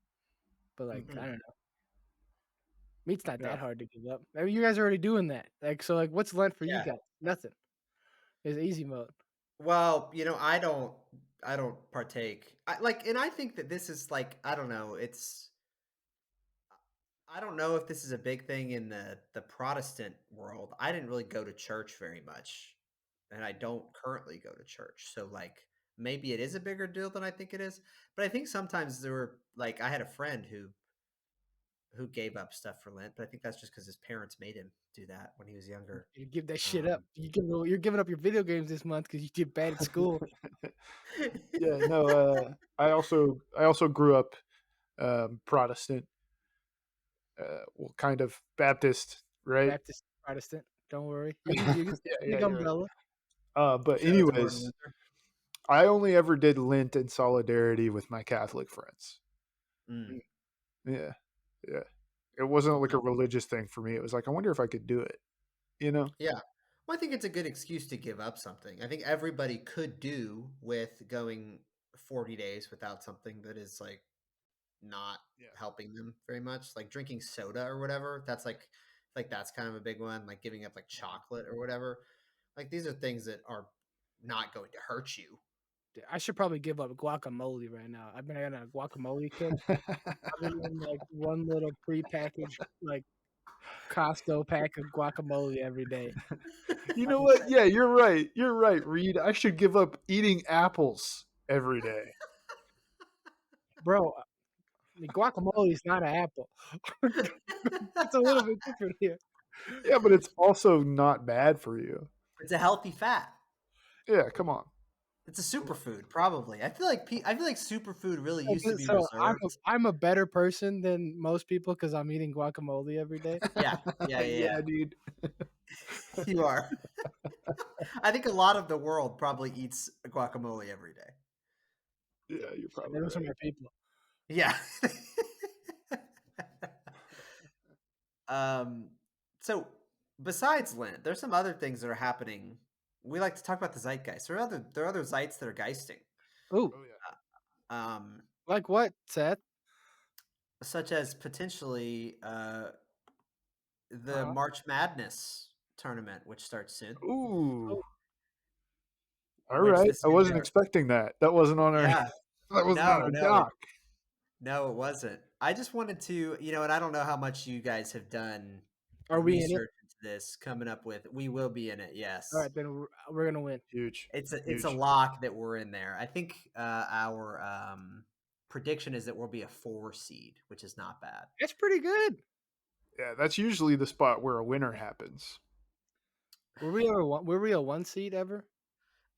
But like I Mhm. don't know, meat's not Yeah. that hard to give up. I mean, you guys are already doing that. Like so, like what's Lent for you Yeah. guys? Nothing. It's easy mode. Well, I don't partake. And I think that this is like, I don't know, I don't know if this is a big thing in the Protestant world. I didn't really go to church very much, and I don't currently go to church. So like maybe it is a bigger deal than I think it is. But I think sometimes there were like I had a friend who gave up stuff for Lent, but I think that's just because his parents made him do that when he was younger. You give that shit up. Um, You're giving up your video games this month because you did bad at school. Yeah. No. I also grew up Protestant, well, kind of Baptist, right? Baptist, Protestant. Don't worry. You can Yeah. big Yeah. You're right. umbrella. But shout out to Martin anyways, Luther. I only ever did Lent in solidarity with my Catholic friends. Mm, Yeah. Yeah. It wasn't like a okay. religious thing for me. It was like, I wonder if I could do it, you know? Yeah. Well, I think it's a good excuse to give up something. I think everybody could do with going 40 days without something that is like not Yeah. helping them very much, like drinking soda or whatever. That's like Like that's kind of a big one, like giving up like chocolate or whatever. Like these are things that are not going to hurt you. I should probably give up guacamole right now. I've been on a guacamole kick. I've been eating like one little prepackaged like Costco pack of guacamole every day. You know what? Yeah, you're right. You're right, Reed. I should give up eating apples every day. Bro, guacamole is not an apple. It's a little bit different here. Yeah, but it's also not bad for you. It's a healthy fat. Yeah, come on. It's a superfood, probably. I feel like superfood really used to be So reserved. I'm a better person than most people because I'm eating guacamole every day. Yeah, yeah, yeah, Yeah, yeah. dude. You are. I think a lot of the world probably eats guacamole every day. Yeah, you're probably Those are right. my people. Yeah. um. So besides Lent, there's some other things that are happening. We like to talk about the zeitgeist. There are other zeits that are geisting. Ooh, Oh yeah. Um, like what, Seth? such as potentially the Uh-huh. March Madness tournament, which starts soon. Ooh. Oh, All Which right. this I year wasn't there, expecting that. That wasn't on our yeah, that wasn't on no, our no, doc. no, it wasn't. I just wanted to, and I don't know how much you guys have done are we in it? research into this, coming up with. We will be in it, All yes. right, then we're gonna win. Huge. It's a Huge. lock that we're in there. I think our prediction is that we'll be a 4 seed, which is not bad. That's pretty good. Yeah, that's usually the spot where a winner happens. Were we a 1 seed ever?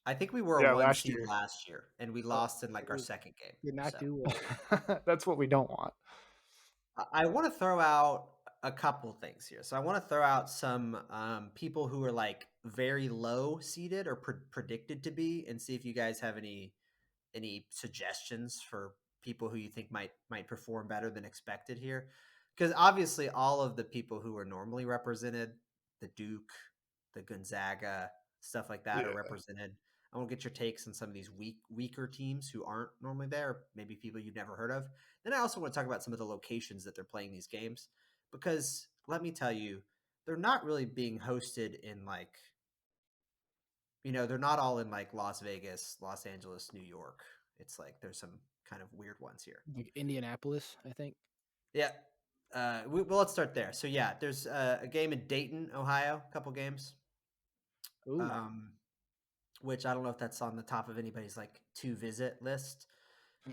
I think we were a Yeah, one last seed year. last year, and we Oh, lost in like our we second game. did not So do well. That's what we don't want. I want to throw out a couple things here. So I want to throw out some people who are like very low seeded or predicted to be, and see if you guys have any suggestions for people who you think might perform better than expected here. Because obviously, all of the people who are normally represented, the Duke, the Gonzaga, stuff like that, are Yeah. represented. I want to get your takes on some of these weaker teams who aren't normally there, maybe people you've never heard of. Then I also want to talk about some of the locations that they're playing these games, because let me tell you, they're not really being hosted in like, they're not all in like Las Vegas, Los Angeles, New York. It's like there's some kind of weird ones here. Like Indianapolis, I think. Yeah. Well, let's start there. So yeah, there's a game in Dayton, Ohio, a couple games. Ooh, Um, which I don't know if that's on the top of anybody's like to visit list.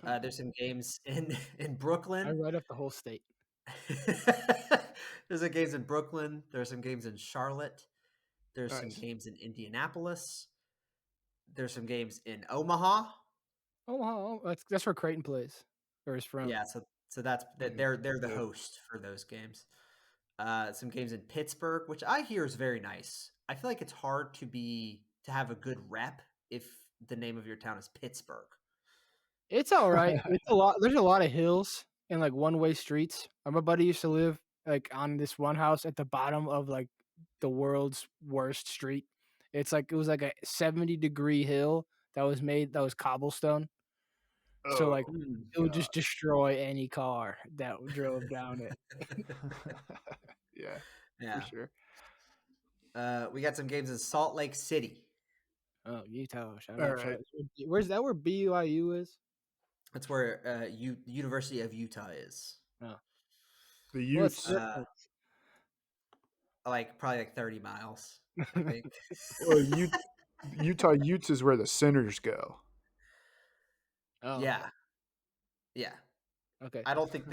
There's some games in in I Brooklyn. write up the whole state. There's some games in Brooklyn. There's some games in Charlotte. There's some Nice. games in Indianapolis. There's some games in Omaha. Oh, wow, that's where Creighton plays or is from. Yeah, so that's that Mm, they're the sick. host for those games. Some games in Pittsburgh, which I hear is very nice. I feel like it's hard to have a good rep if the name of your town is Pittsburgh. It's all right. It's a lot. There's a lot of hills and like one-way streets. My buddy used to live like on this one house at the bottom of like the world's worst street. It was like a 70-degree hill that was cobblestone. So like Oh it would god. just destroy any car that drove down it. Yeah, for Yeah. sure. We got some games in Salt Lake City. Oh, Utah! Shout All out! Shout right. out! Where's that? Where BYU is? That's where University of Utah is. Oh, The what's the Utes. Uh, like probably like 30 miles, I think. Well, Utah Utes is where the sinners go. Oh, okay. Yeah. Yeah. Okay. I don't think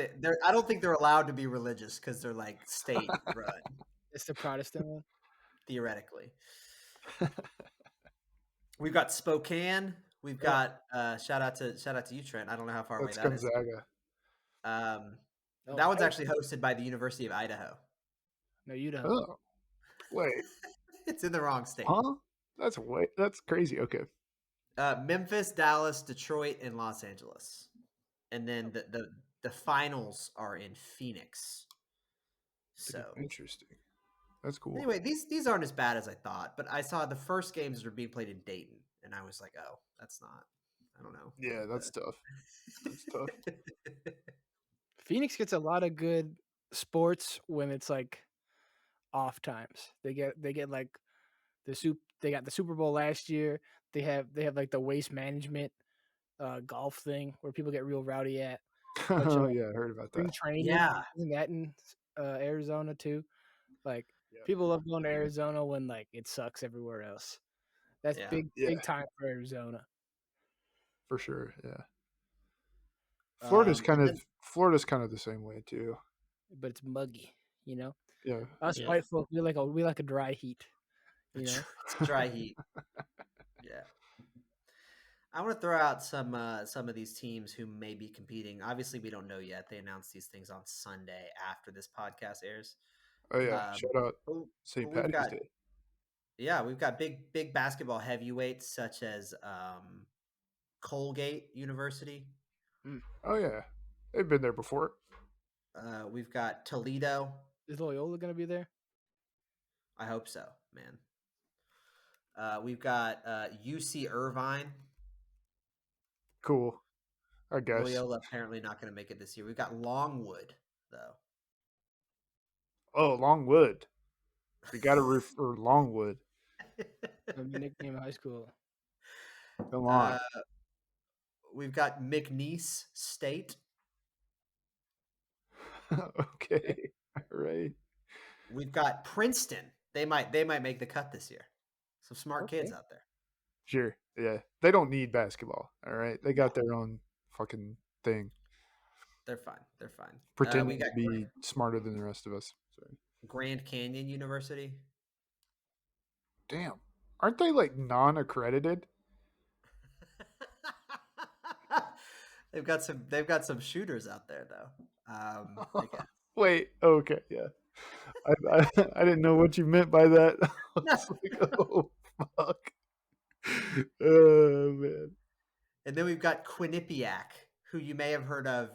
they're allowed to be religious because they're like state run, It's the Protestant one. theoretically. We've got Spokane. We've Oh, got shout out to you, Trent. I don't know how far away That's that is. Gonzaga. Um, oh, that one's actually hosted by the University of Idaho. no, you don't. Oh, wait. It's in the wrong state. Huh? That's crazy. Okay. Memphis, Dallas, Detroit, and Los Angeles, and then the finals are in Phoenix. So Interesting. That's cool. anyway, these aren't as bad as I thought, but I saw the first games are being played in Dayton, and I was like, oh, that's not. I don't know. Yeah, that's tough. That's tough. Phoenix gets a lot of good sports when it's like off times. They get like they got the Super Bowl last year. They have like the waste management golf thing where people get real rowdy at. But Oh yeah, I heard about that. spring training, Yeah, isn't that in Arizona too? Like Yeah. people love going to Arizona when like it sucks everywhere else. That's yeah. big Yeah, time for Arizona. for sure. Yeah. And then Florida's kind of the same way too. But it's muggy, you know. Yeah. Us Yeah. yeah, white folk, we like a dry heat, you know. it's dry heat. Yeah. I want to throw out some of these teams who may be competing. Obviously, we don't know yet. They announced these things on Sunday after this podcast airs. Oh yeah. Um, Shout out but, but St. we've Patty's got Day. yeah, we've got big basketball heavyweights such as Colgate University. Mm. Oh yeah. They've been there before. We've got Toledo. Is Loyola gonna be there? I hope so, man. We've got UC Irvine. Cool. I guess. Loyola apparently not going to make it this year. We've got Longwood though. Oh, Longwood. You got to root for Longwood. My nickname in high school. Come on. uh, we've got McNeese State. Okay. All right. We've got Princeton. They might make the cut this year. Some smart kids Okay. out there. Sure. Yeah. They don't need basketball. All right. They No, got their own fucking thing. they're fine. They're fine. We Pretending got to be smarter than the rest of us. Sorry. Grand Canyon University. Damn. Aren't they like non-accredited? They've got some shooters out there though. I guess. Wait. Okay. Yeah. I didn't know what you meant by that. I was like, oh fuck. Oh man. And then we've got Quinnipiac, who you may have heard of.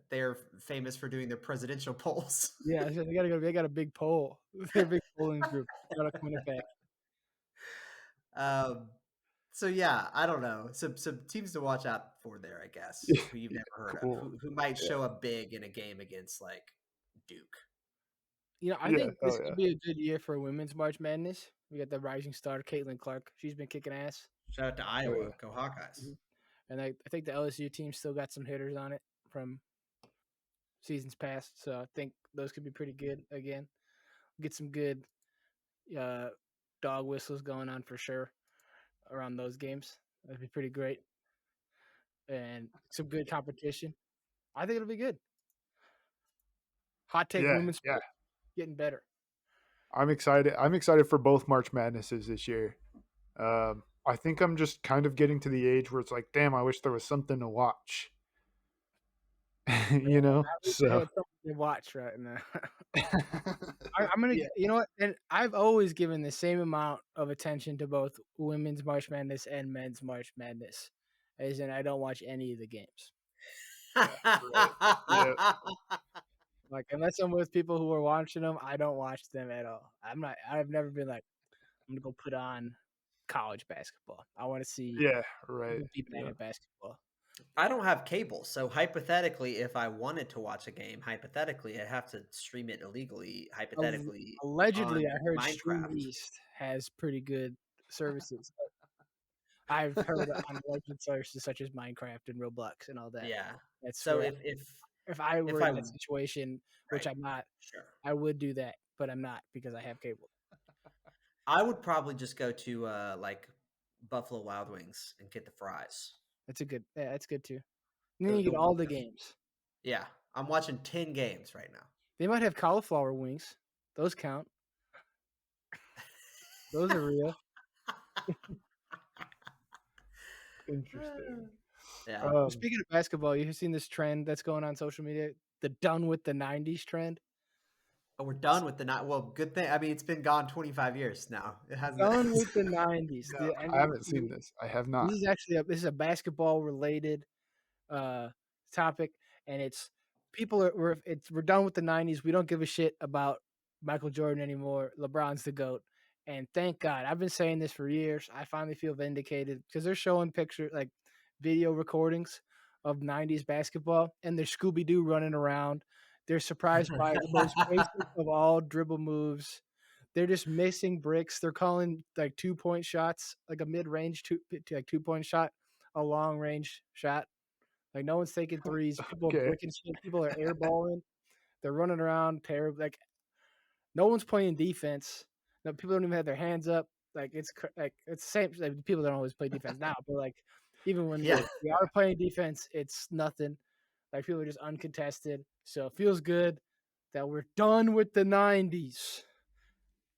They're famous for doing their presidential polls. Yeah, so they gotta go. They got a big poll. They're a big polling group. Got to Quinnipiac. um, so yeah, I don't know. Some teams to watch out for there, I guess, who you've never heard of, Cool. who might Yeah. show up big in a game against like Duke. I Yeah. think Oh this yeah. could be a good year for women's March Madness. We got the rising star Caitlin Clark. She's been kicking ass. Shout out to Oh yeah. Iowa, go Hawkeyes. Mhm. And I think the LSU team still got some hitters on it from seasons past. So I think those could be pretty good again. Get some good uh, dog whistles going on for sure around those games. That'd be pretty great. And some good competition. I think it'll be good. Hot take Yeah. women's Yeah. sport getting better. I'm excited. I'm excited for both March Madnesses this year. I think I'm just kind of getting to the age where it's like, damn, I wish there was something to watch. Man, You know? I wish I So had something to watch right now. I'm gonna, yeah. you know what? And I've always given the same amount of attention to both women's March Madness and men's March Madness, as in I don't watch any of the games. Right. Yeah. Like unless I'm with people who are watching them, I don't watch them at all. I'm not. I've never been like, I'm gonna go put on college basketball. I want to see Yeah. Right. people be bad Yeah. at basketball. I don't have cable, so hypothetically, if I wanted to watch a game, hypothetically, I'd have to stream it illegally. Hypothetically, Allegedly, on I heard Stream Minecraft. East has pretty good services. I've heard on legend sources such as Minecraft and Roblox and all that. Yeah. That's So where if if I if were I in that situation, which right, I'm not, sure, I would do that, but I'm not because I have cable. I would probably just go to like Buffalo Wild Wings and get the fries. That's good too. And then The you the get all the games. yeah, I'm watching 10 games right now. They might have cauliflower wings. Those count. Those are real. Interesting. Yeah. Speaking of basketball, you have seen this trend that's going on social media, the done with the 90s trend. But we're done with the night. Well, good thing. I mean, it's been gone 25 years now. It hasn't. Done with the 90s. No, I haven't seen this. I have not. This is actually this is a basketball related uh topic, and it's we're done with the 90s. We don't give a shit about Michael Jordan anymore. LeBron's the GOAT. And thank God. I've been saying this for years. I finally feel vindicated because they're showing picture like video recordings of 90s basketball and there's Scooby-Doo running around. They're surprised by the most basic of all dribble moves. They're just missing bricks. They're calling like 2-point shots, like a mid-range like 2-point shot, a long range shot. Like no one's taking threes. People are Okay. bricking shit. People are airballing. They're running around terrible. Like no one's playing defense. No, people don't even have their hands up. Like like it's the same. Like, people don't always play defense now, but like even when Yeah. we are playing defense, it's nothing. Like people are just uncontested. So it feels good that we're done with the '90s.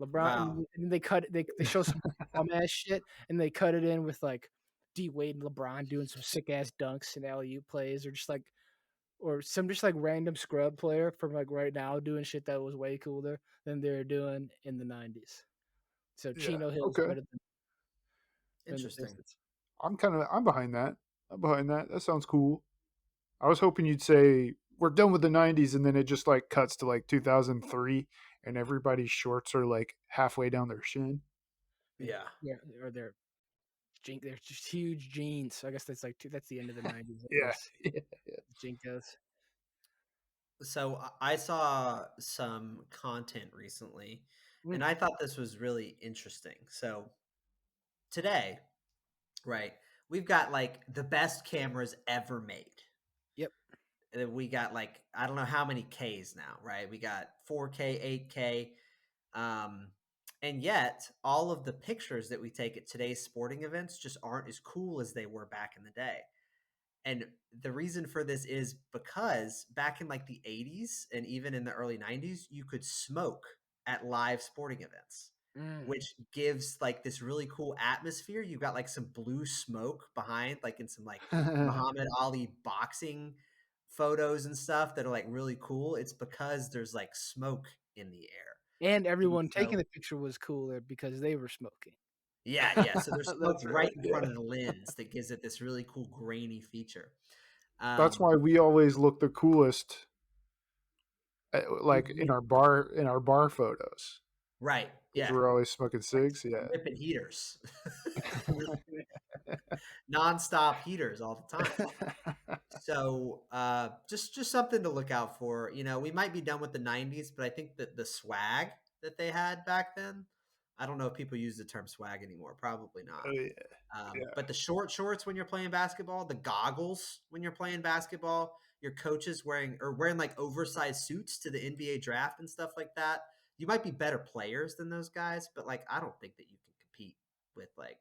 LeBron, Wow. and they cut it. They show some bum ass shit, and they cut it in with like D Wade and LeBron doing some sick ass dunks and LU plays, or just like or some just like random scrub player from like right now doing shit that was way cooler than they were doing in the '90s. So Yeah. Chino Hill's Okay. better than the Interesting. Pistons. I'm behind that. I'm behind that. That sounds cool. I was hoping you'd say we're done with the '90s, and then it just like cuts to like 2003, and everybody's shorts are like halfway down their shin. Yeah. Yeah, or they're just huge jeans. I guess that's like that's the end of the '90s. I Yeah. guess Yeah. Jinkos. So I saw some content recently, and Mm, I thought this was really interesting. So today, right, we've got like the best cameras ever made. yep. And then we got like I don't know how many Ks now, right? We got 4K, 8K, um, and yet all of the pictures that we take at today's sporting events just aren't as cool as they were back in the day. And the reason for this is because back in like the 80s and even in the early 90s, you could smoke at live sporting events, Mm. which gives like this really cool atmosphere. You've got like some blue smoke behind, like in some like Muhammad Ali boxing photos and stuff that are like really cool. It's because there's like smoke in the air. And And everyone taking so, the picture was cooler because they were smoking. yeah, yeah. So there's smoke That's right right. in front Yeah. of the lens that gives it this really cool grainy feature. That's Um, why we always look the coolest, like Mhm. in our bar photos, right. because Yeah. we're always smoking Like cigs. Yeah. ripping heaters, nonstop heaters all the time. So just something to look out for. You know, we might be done with the '90s, but I think that the swag that they had back then. I don't know if people use the term swag anymore. Probably not. Oh yeah. Yeah. But the short shorts when you're playing basketball, the goggles when you're playing basketball, your coaches wearing like oversized suits to the NBA draft and stuff like that. You might be better players than those guys, but like I don't think that you can compete with like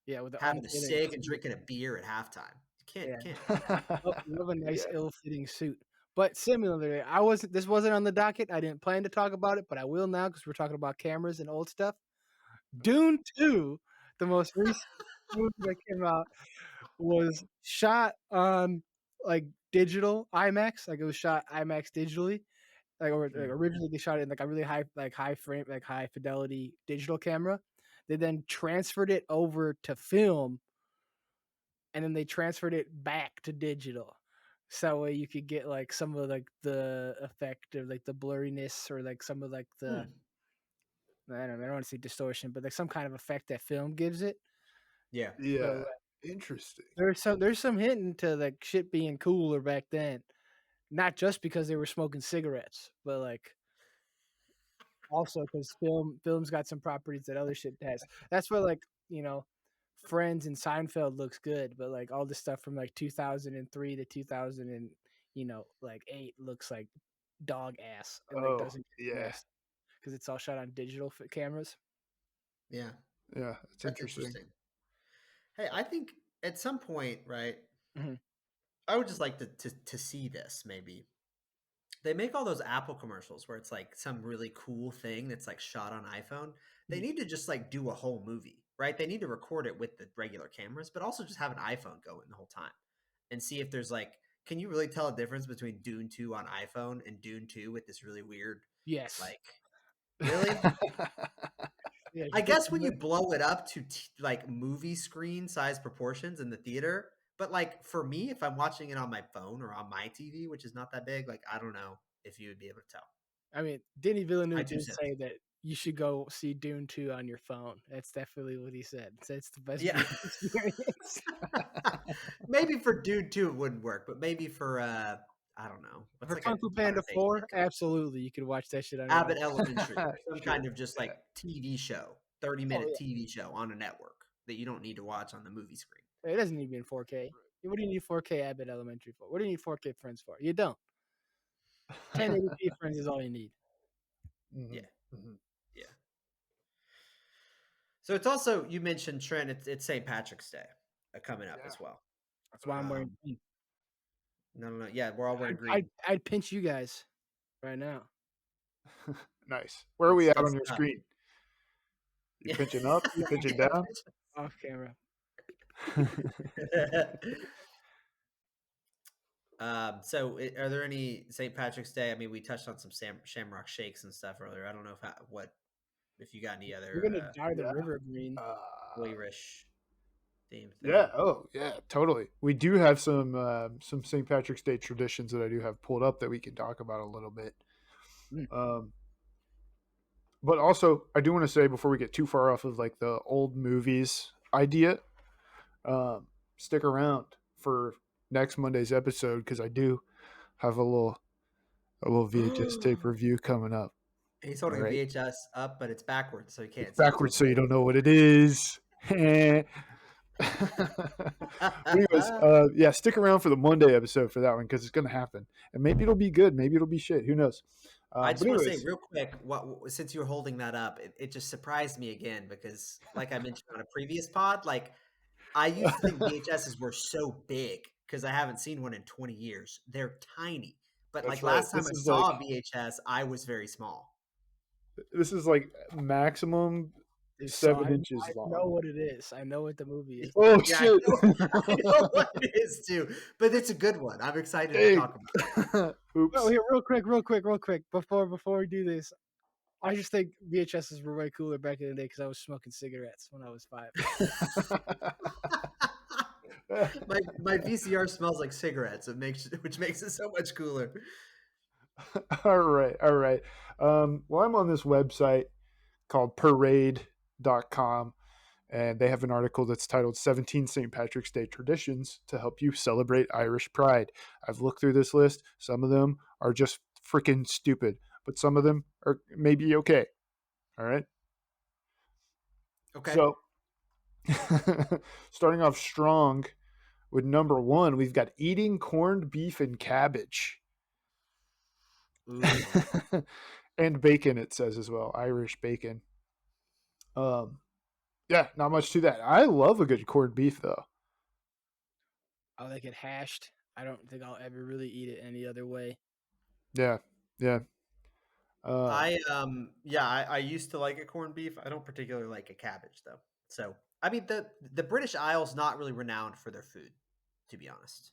Yeah, with the having a unfitting cig and suit. drinking a beer at halftime. You Yeah. can't do that. Love a nice Yeah. ill-fitting suit. But similarly, this wasn't on the docket. I didn't plan to talk about it, but I will now because we're talking about cameras and old stuff. Dune 2, the most recent movie that came out, was shot on like digital IMAX. Like it was shot IMAX digitally. Like Hmm. originally they shot it in like a really high frame, like high fidelity digital camera. They then transferred it over to film, and then they transferred it back to digital. So that way you could get like some of like the effect of like the blurriness or like some of like the Hmm. I don't want to say distortion, but like some kind of effect that film gives it. Yeah. So Yeah. Interesting. there's some hinting to like shit being cooler back then. Not just because they were smoking cigarettes, but like also because film's got some properties that other shit has. That's where like Friends and Seinfeld looks good, but like all the stuff from like 2003 to 2000 and like 8 looks like dog ass and like Oh doesn't get yeah. nice because it's all shot on digital cameras. Yeah. Yeah. It's That's interesting. interesting. Hey, I think at some point, right? Mhm. I would just like to see this maybe. They make all those Apple commercials where it's like some really cool thing that's like shot on iPhone. They Mhm. need to just like do a whole movie, right? They need to record it with the regular cameras, but also just have an iPhone going the whole time and see if there's like, can you really tell a difference between Dune 2 on iPhone and Dune 2 with this really weird, Yes. like, really? Yeah, I you get guess when you blow it up to like movie screen size proportions in the theater, but like for me, if I'm watching it on my phone or on my TV, which is not that big, like I don't know if you would be able to tell. I mean, Denny My Villeneuve two did cents. say that you should go see Dune 2 on your phone. That's definitely what he said. So it's the best Yeah. viewing experience. Maybe for Dude 2 it wouldn't work, but maybe for I don't know. What's For like a Kung Fu modern Panda day 4, sitcom? absolutely, you could watch that shit on any Abbott Elementary or some Sure. kind of just Yeah. like TV show, Oh, 30-minute yeah. TV show on a network that you don't need to watch on the movie screen. It doesn't need to be in 4K. What do you need 4K Abbott Elementary for? What do you need 4K Friends for? You don't. 1080p Friends is all you need. Yeah, Mhm, mhm. yeah. So it's also you mentioned Trent. It's St. Patrick's Day coming up Yeah. as well. That's why I'm wearing Um, green. no, no, no. Yeah, we're all wearing I'd green. I'd pinch you guys right now. Nice. Where are we at on It's your tough. screen? You Yeah. pinching up? Yeah, Pinching Yeah, down? off camera. So, are there any St. Patrick's Day? I mean, we touched on some Shamrock Shakes and stuff earlier. I don't know if you got any We're other gonna dye the Yeah. river green. Irish theme Yeah. thing. Oh, yeah. Totally. We do have some St. Patrick's Day traditions that I do have pulled up that we can talk about a little bit. Mm. Um, but also, I do want to say before we get too far off of like the old movies idea, um, stick around for next Monday's episode because I do have a little VHS tape review coming up. He's All holding a right. VHS up, but it's backwards, so he It's can't see backwards, through so you don't know what it is. Anyways, it. yeah, stick around for the Monday episode for that one because it's going to happen, and maybe it'll be good, maybe it'll be shit. Who knows? I But just want to say anyways, real quick, since you were holding that up, it just surprised me again because, like I mentioned on a previous pod, like I used to think VHSs were so big because I haven't seen one in 20 years. They're tiny, but that's like right. last time I saw a VHS, I was very small. This is like maximum Dude, so I 7 inches know long. what it is. I know what the movie is. Oh Yeah, I shit! know, I know what it is too, but it's a good one. I'm excited to Dang. talk about Oh, Oops. here, real quick. Before we do this, I just think VHSs were way cooler back in the day because I was smoking cigarettes when I was 5. it. My VCR smells like cigarettes. Which makes it so much cooler. All right, all right. Well, I'm on this website called parade.com, and they have an article that's titled 17 St. Patrick's Day Traditions to Help You Celebrate Irish Pride. I've looked through this list. Some of them are just freaking stupid, but some of them are maybe okay. All right. Okay. So, starting off strong with number one, we've got eating corned beef and cabbage. Ooh. And bacon, it says as well, Irish bacon. Um, yeah, not much to that. I love a good corned beef though. I like it hashed. I don't think I'll ever really eat it any other way. Yeah, yeah. Um, I used to like a corned beef. I don't particularly like a cabbage though. So I mean the British Isle's not really renowned for their food, to be honest.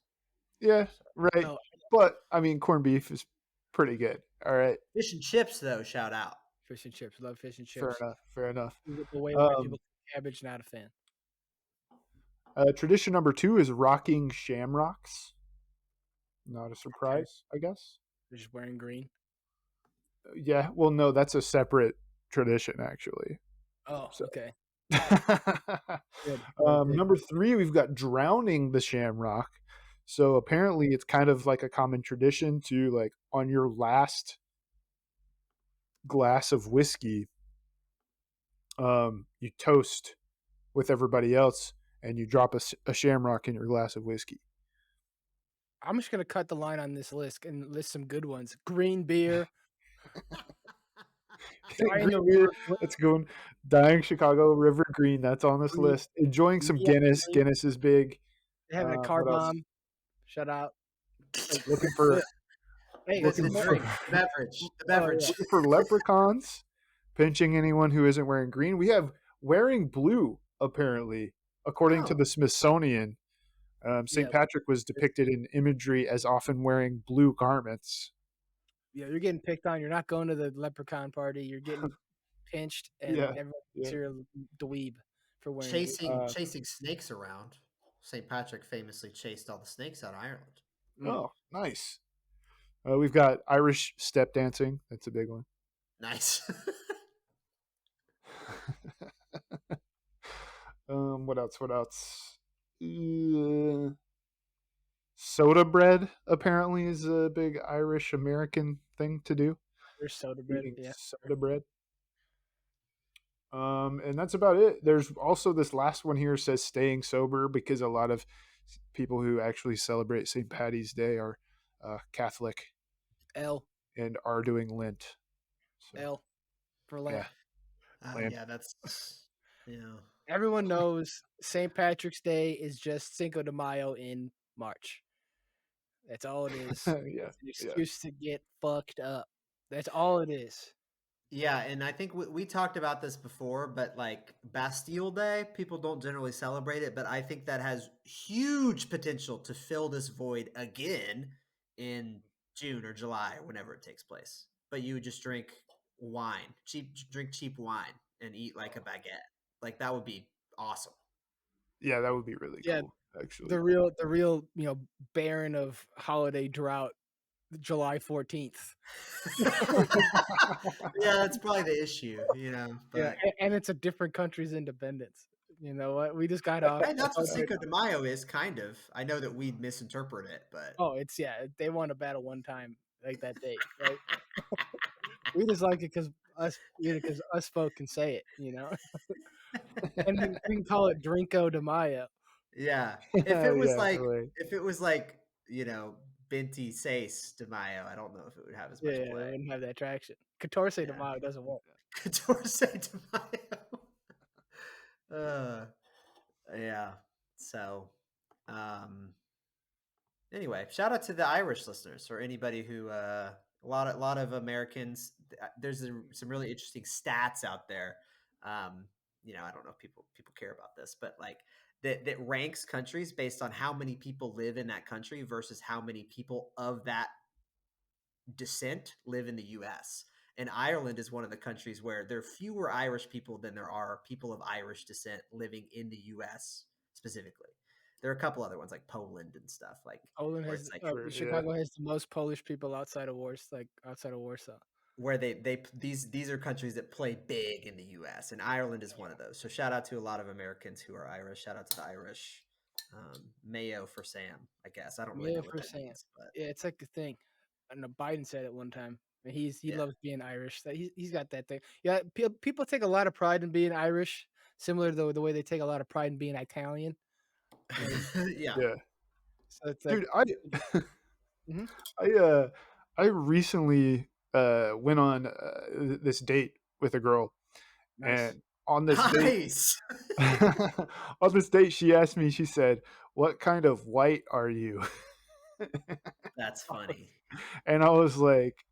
yeah, So, right. No, But I mean, corned beef is pretty good. All right, fish and chips though, shout out. fish and chips. Love fish and fair chips. enough. Fair enough. The way white people Um, cook cabbage, not a fan. tradition number two is rocking shamrocks. Not a Okay. surprise, I guess. They're just wearing green. Yeah. Well, no, that's a separate tradition actually. Oh, So. okay. Good. Good. Good. Number three, we've got drowning the shamrock. So apparently, it's kind of like a common tradition to like on your last glass of whiskey, you toast with everybody else, and you drop a shamrock in your glass of whiskey. I'm just gonna cut the line on this list and list some good ones. Green beer, die in Green the beer, river. that's going. Dying Chicago River Green, that's on this Green, list. Enjoying some Neon Guinness. green. Guinness is big. Having a car What else? bomb. Shut out. Like, Looking for ugh. Hey, The, it's the looking for drink, the beverage, the oh yeah. beverage. looking for leprechauns, pinching anyone who isn't wearing green. We have wearing blue, apparently, according to Oh, the Smithsonian. Yeah. St. Patrick was depicted in imagery as often wearing blue garments. Yeah, you're getting picked on. You're not going to the leprechaun party. You're getting pinched, and Yeah, everyone thinks yeah. you're a dweeb for wearing blue. chasing Uh, chasing snakes around. St. Patrick famously chased all the snakes out of Ireland. Mm. oh, nice. We've got Irish step dancing. That's a big one. Nice. What else? What else? Uh, soda bread apparently is a big Irish American thing to do. There's soda bread. Eating Yeah. soda bread. And that's about it. There's also this last one here says staying sober because a lot of people who actually celebrate St. Patty's Day are Catholic L and are doing Lent. So L for Lent. yeah, Lent. Yeah, that's yeah. Everyone knows St. Patrick's Day is just Cinco de Mayo in March. That's all it is. Yeah, It's an yeah, excuse to get fucked up. That's all it is. Yeah, and I think we talked about this before, but like Bastille Day, people don't generally celebrate it, but I think that has huge potential to fill this void again in June or July or whenever it takes place. But you would just drink wine, drink cheap wine and eat like a baguette. Like that would be awesome. yeah. That would be really Yeah, cool, actually. the real, baron of holiday drought, July 14th. Yeah, that's probably the issue, Yeah, but and it's a different country's independence. You know what? We just got off. and that's what Cinco de Mayo is, kind of. I know that we misinterpret it, but Oh, they won a battle one time, like that date, right? We just like it because us folk can say it, and we can call it Drinko de Mayo. yeah. Yeah, right. If it was like, Binti Seis de Mayo, I don't know if it would have as Yeah, much it play. wouldn't have that traction. Catorce de Yeah. Mayo doesn't work. Catorce de Mayo. Yeah. So, um, anyway, shout out to the Irish listeners or anybody who a lot of Americans. There's some really interesting stats out there. I don't know if people care about this, but like that ranks countries based on how many people live in that country versus how many people of that descent live in the U.S. And Ireland is one of the countries where there are fewer Irish people than there are people of Irish descent living in the U.S. specifically. There are a couple other ones like Poland and stuff like Poland where has it's like Sure, yeah. Chicago has the most Polish people outside of Warsaw. where these are countries that play big in the U.S. and Ireland is one of those. So shout out to a lot of Americans who are Irish. Shout out to the Irish. Mayo for Sam, I guess. I don't really Mayo know what for that Sam. means, but Yeah, it's like the thing. I know Biden said it one time. And he yeah, loves being Irish. So he's got that thing. Yeah, people take a lot of pride in being Irish, similar to the way they take a lot of pride in being Italian. yeah. Yeah. So it's like, Dude, I Mhm. I I recently went on this date with a girl, Nice. and on this date, Nice. on this date, she asked me. She said, "What kind of white are you?" That's funny. And I was like,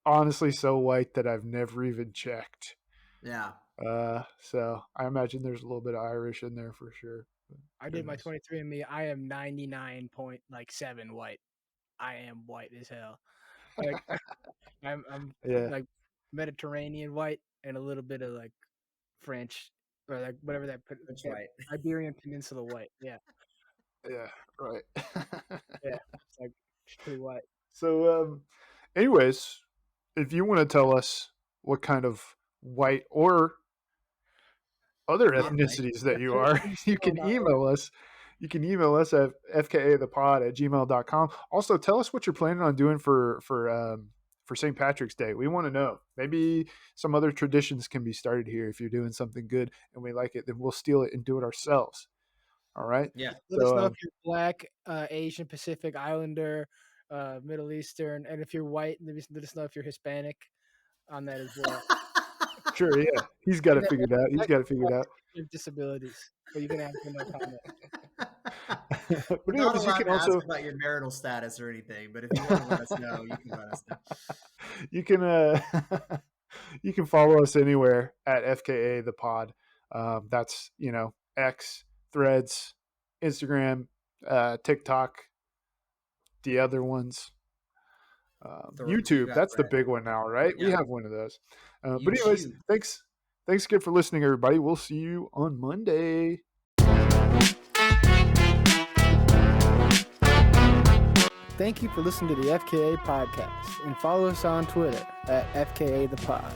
honestly, so white that I've never even checked. Yeah. So I imagine there's a little bit of Irish in there for sure. But I who did my knows? 23andMe. I am 99.7 white. I am white as hell. Like I'm Yeah, like Mediterranean white and a little bit of like French or like whatever That's that right. Iberian Peninsula white. Yeah, yeah, right. yeah. It's like it's pretty white. So, anyways, if you want to tell us what kind of white or other Non-white. ethnicities that you are, you Still can not white. email us. You can email us at fkathepod@gmail.com. Also, tell us what you're planning on doing for St. Patrick's Day. We want to know. Maybe some other traditions can be started here. If you're doing something good and we like it, then we'll steal it and do it ourselves. All right. Yeah. Let us So, know if you're Black, Asian, Pacific Islander, Middle Eastern, and if you're white, let us know if you're Hispanic on that as well. sure, yeah, he's got And it that, figured out. He's that got it goes figured back out. to disabilities, but you can answer no comment. But We're not anyways, you allowed can to ask also about your marital status or anything, but if you want to let us know, you can let us know. you can you can follow us anywhere at FKA the pod. That's X, Threads, Instagram, TikTok, the other ones. You YouTube, got that's the thread. big one now, right? We Yeah. have one of those. But anyways, YouTube. thanks again for listening, everybody. We'll see you on Monday. Thank you for listening to the FKA podcast and follow us on Twitter at FKA the Pod.